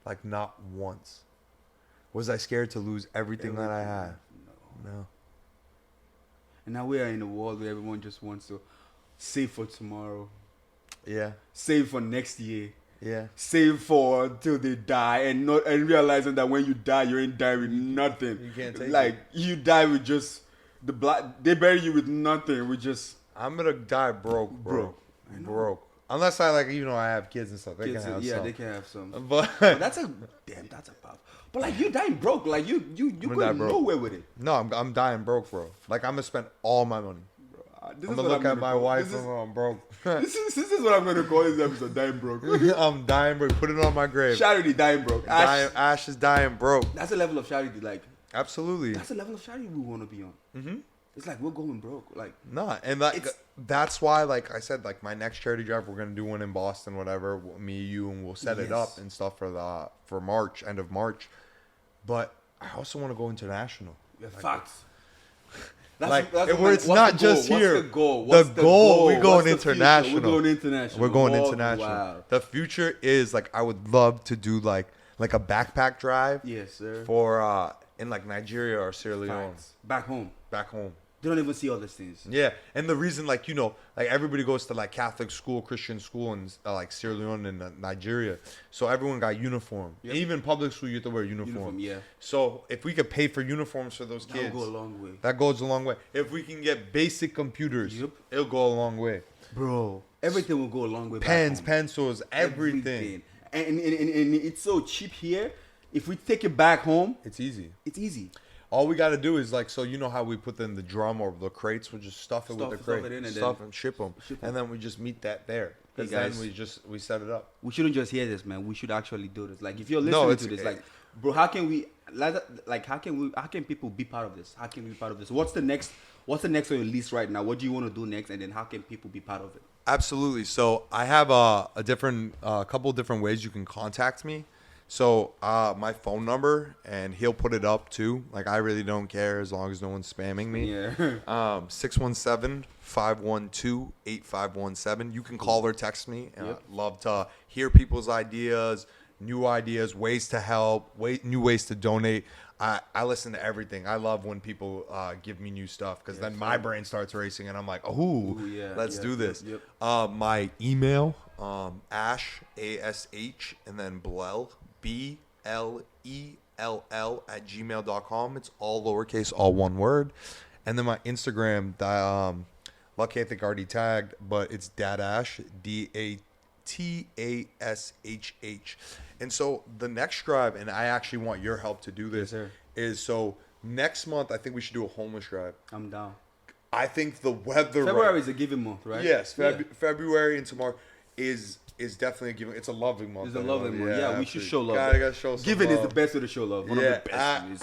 Like not once. Was I scared to lose everything that I had? No. And now we are in a world where everyone just wants to save for tomorrow. Yeah. Save for next year. Yeah. Save for till they die, and realizing that when you die, you ain't die with nothing. You can't take like it. You die with just they bury you with nothing. With just I'm gonna die broke, bro. Broke. Unless I I have kids and stuff. They can have some. They can have some. But that's a powerful. But like you dying broke, like you going nowhere with it. No, I'm dying broke, bro. Like I'm gonna spend all my money. I'm gonna look at my wife and I'm broke. This is what I'm gonna call this episode, dying broke. I'm dying broke. Put it on my grave. Charity, dying broke. Ash is dying broke. That's a level of charity, like. Absolutely. That's the level of charity we want to be on. Mm-hmm. It's like we're going broke, like. Nah, and that's why, like I said, like my next charity drive, we're gonna do one in Boston, whatever. Me, you, and we'll set it up and stuff for March, end of March. But I also want to go international. Yeah, facts. It's not just here. What's the goal? We're going international. We're going international. We're going international. Wow. The future is like I would love to do like a backpack drive. Yes, sir. For in like Nigeria or Sierra Leone. Back home. They don't even see all these things. Yeah, and the reason, like everybody goes to like Catholic school, Christian school, in like Sierra Leone and Nigeria, so everyone got uniform. Yep. Even public school, you have to wear uniform. Yeah. So if we could pay for uniforms for those kids, that'll go a long way. That goes a long way. If we can get basic computers, it'll go a long way. Bro, everything will go a long way. Pens, pencils, everything. And it's so cheap here. If we take it back home, it's easy. All we got to do is how we put in the drum or the crates, we'll just stuff it with the crate, and ship them. And then we just meet that there. Because then we set it up. We shouldn't just hear this, man. We should actually do this. Like, if you're listening to this, bro, how can people be part of this? How can we be part of this? What's the next on your list right now? What do you want to do next? And then how can people be part of it? Absolutely. So I have a couple different ways you can contact me. So my phone number, and he'll put it up too. Like, I really don't care as long as no one's spamming me. Yeah. 617-512-8517. You can call or text me. Yep. Love to hear people's ideas, new ideas, ways to help, new ways to donate. I listen to everything. I love when people give me new stuff, because then my brain starts racing and I'm like, let's do this. Yep. My email, Ash, A-S-H, and then Blell, B-L-E-L-L @gmail.com. It's all lowercase, all one word. And then my Instagram, lucky I think I already tagged, but it's Dadash, DATASHH. And so the next drive, and I actually want your help to do this, is so next month I think we should do a homeless drive. I'm down. I think the weather. February is a giving month, right? Yes, February into March is definitely a giving. It's a loving month. It's a loving month. Yeah, we should show love. Gotta show some Giving love. is the best way to show love. One of Yeah. the best ways.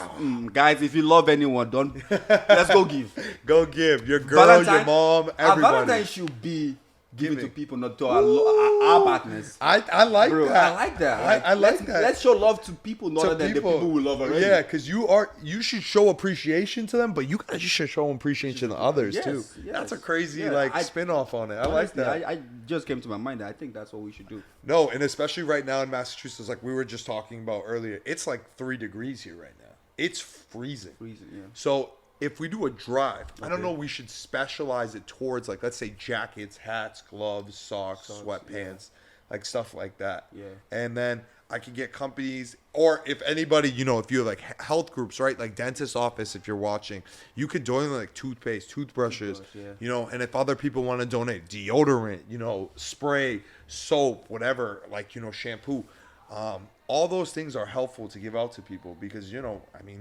Guys, if you love anyone, let's go give. Go give your girl, your mom, everybody. Valentine's should be giving to people, not to our partners. I like Bro, that. I like that. I like that. Let's show love to people, not than the people we love already. Yeah, because you should show appreciation to them, but you guys should show appreciation to others too. Yes. That's a crazy Yeah, spin off on it. I Honestly, like that. I just came to my mind that I think that's what we should do. No, and especially right now in Massachusetts, like we were just talking about earlier, it's like 3 degrees here right now. It's freezing. Yeah. So if we do a drive, I don't know, we should specialize it towards, like, let's say jackets, hats, gloves, socks, sweatpants, like stuff like that. Yeah. And then I could get companies, or if anybody, if you have like health groups, right? Like dentist office, if you're watching, you could donate like toothpaste, toothbrushes, and if other people want to donate deodorant, spray, soap, whatever, like, shampoo, all those things are helpful to give out to people, because,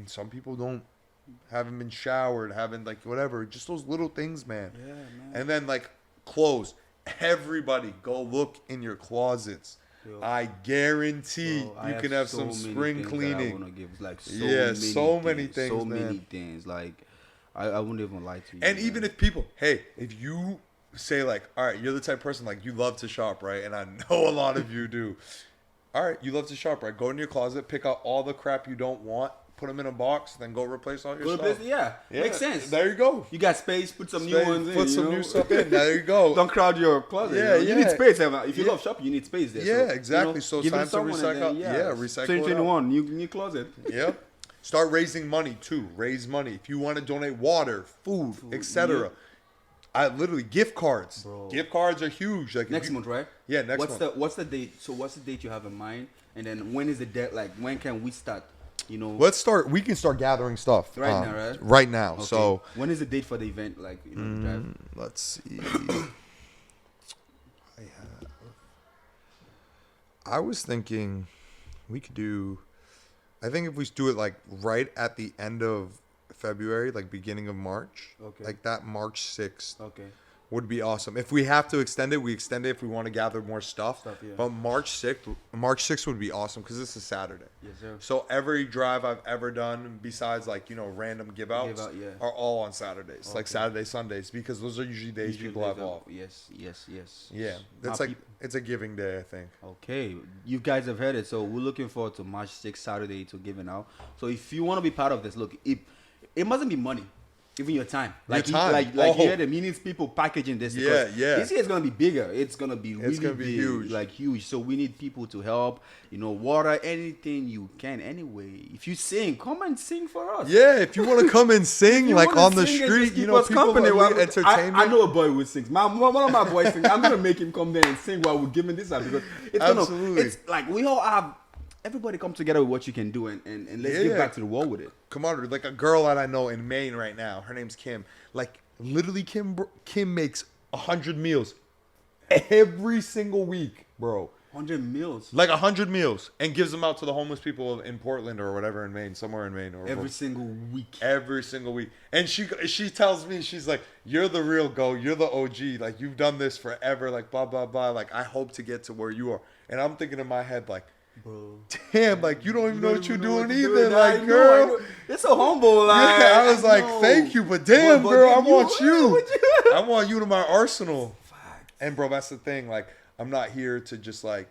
some people haven't been showered, haven't, like, whatever, just those little things, man. Yeah, man. And then, like, clothes. Everybody go look in your closets. Yo, I guarantee you can have some spring cleaning. I want to give, like, so many things, so man. many things. Like, I wouldn't even lie to you. And even if people, if you say, like, all right, you're the type of person, like, you love to shop, right? And I know a lot of you do. All right, you love to shop, right? Go in your closet, pick out all the crap you don't want, put them in a box, then go replace all your stuff. Yeah, makes sense. There you go. You got space, put some new ones in. Put some new stuff in. There you go. Don't crowd your closet. Yeah, You need space. If you love shopping, you need space there. Yeah, exactly. So it's time to recycle. Recycle. 2021, new closet. Yep. Start raising money too. Raise money. If you want to donate water, food, etc. Yep. I literally gift cards. Bro. Gift cards are huge. Like next month, right? Yeah, next month. What's the date? So what's the date you have in mind? And then when is the date? Like, when can we start? Let's start. We can start gathering stuff right now, right? Right now. Okay. So when is the date for the event? Like, the drive? Let's see. I was thinking we could do. I think if we do it like right at the end of February, like beginning of March, like that March 6th. Would be awesome. If we have to extend it, we extend it if we want to gather more stuff. But March 6th would be awesome, because this is Saturday. Yes, sir. So every drive I've ever done, besides like, random give outs, are all on Saturdays. Like Saturday, Sundays, because those are usually days people have off. Yes. Yeah. That's it's a giving day, I think. Okay. You guys have heard it. So we're looking forward to March 6th, Saturday, to giving out. So if you want to be part of this, look, it mustn't be money. Even your time. Like, you hear the meanings people packaging this. Yeah. This year is going to be bigger. It's going to be really gonna be big, huge. like huge. So we need people to help, water, anything you can. Anyway, if you sing, come and sing for us. Yeah, if you want to come and sing, like on the street, people company. Entertainment. I know a boy who sings. One of my boys sings. I'm going to make him come there and sing while we're giving this out, because it's like we all have. Everybody come together with what you can do, and let's get back to the wall with it. Come on, like a girl that I know in Maine right now. Her name's Kim. Like, literally, Kim makes 100 meals every single week, bro. 100 meals? Like 100 meals, and gives them out to the homeless people in Portland or whatever in Maine, somewhere in Maine. Every single week. Every single week. And she tells me, she's like, you're the real go. You're the OG. Like, you've done this forever. Like, blah, blah, blah. Like, I hope to get to where you are. And I'm thinking in my head, like, bro, damn, like, you don't even know what you're doing either. Like, girl. It's so humble. Like, yeah, I was like, thank you, but damn, girl, I want you. I want you to my arsenal. And, bro, that's the thing. Like, I'm not here to just like,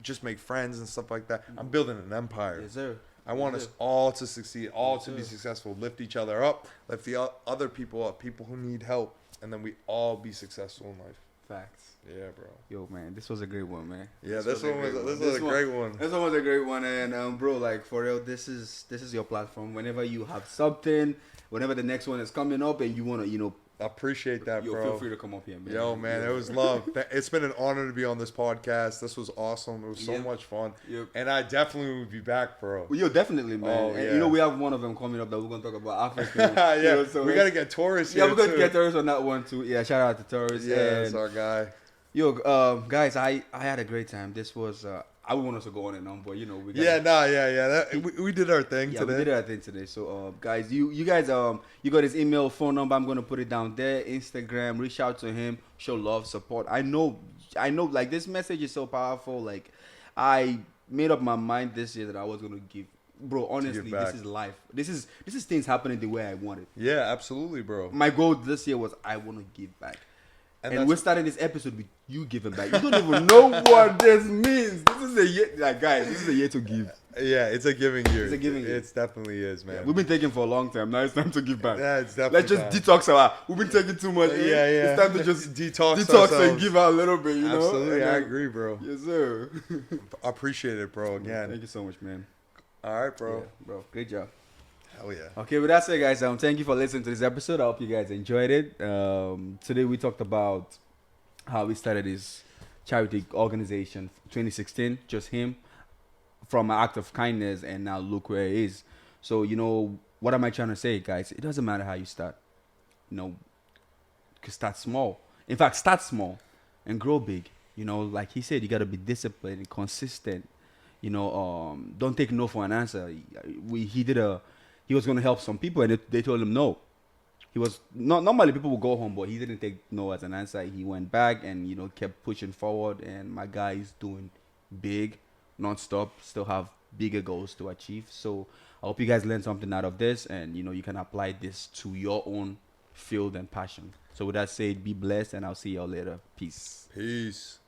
just make friends and stuff like that. I'm building an empire. Yes, sir. I want Yes, us sir. all to succeed, all Yes, to be sir. successful, lift each other up, lift the other people up, people who need help, and then we all be successful in life. Facts. Yeah, bro. Yo, man, this was a great one, man. Yeah, This this was a one was great this one. was a great one. This one was a great one, and bro, like for real, this is your platform. Whenever you have something, whenever the next one is coming up, and you wanna, I appreciate that, yo, bro. feel free to come up here, man. Yo, man, Yo. it was love. It's been an honor to be on this podcast. This was awesome. It was so Yep. much fun. Yep. And I definitely would be back, bro. Well, yo, definitely, man. Oh, And, yeah. we have one of them coming up that we're gonna talk about after. Yeah, You know, so we got to get Taurus yeah, here, we're gonna too. get Taurus on that one too. Yeah, shout out to Taurus. Yeah, and that's our guy. yo, guys, I had a great time. This was I would want us to go on and on, but we got We did our thing yeah, today. we did our thing today. So, guys, you guys, you got his email, phone number. I'm gonna put it down there. Instagram. Reach out to him. Show love, support. I know. Like this message is so powerful. Like, I made up my mind this year that I was gonna give. Bro, honestly, back. this is life. This is things happening the way I want it. Yeah, absolutely, bro. My goal this year was I want to give back. And that's- we're starting this episode with you giving back. You don't even know what this means. This is a year, like guys. This is a year to give. Yeah, it's a giving year. It's a giving year. It definitely is, man. We've been taking for a long time. Now it's time to give back. Yeah, it's definitely Let's just detox We've been taking too much. Yeah, yeah. It's time to just Detox and ourselves. give out a little bit. You know. Absolutely, And I then- agree, bro. Yes, sir. I appreciate it, bro. Thank Again. you so much, man. All right, bro. Yeah, bro, great job. Hell yeah. Okay, with that said, guys, thank you for listening to this episode. I hope you guys enjoyed it. Today we talked about how we started this charity organization 2016, just him, from an act of kindness, and now look where he is. So, what am I trying to say, guys? It doesn't matter how you start. Start small. In fact, start small and grow big. Like he said, you got to be disciplined and consistent. Don't take no for an answer. He was going to help some people, and they told him no. He was not normally people would go home, but he didn't take no as an answer. He went back and kept pushing forward. And my guy is doing big, non-stop. Still have bigger goals to achieve. So I hope you guys learned something out of this, and you can apply this to your own field and passion. So with that said, be blessed, and I'll see y'all later. Peace. Peace.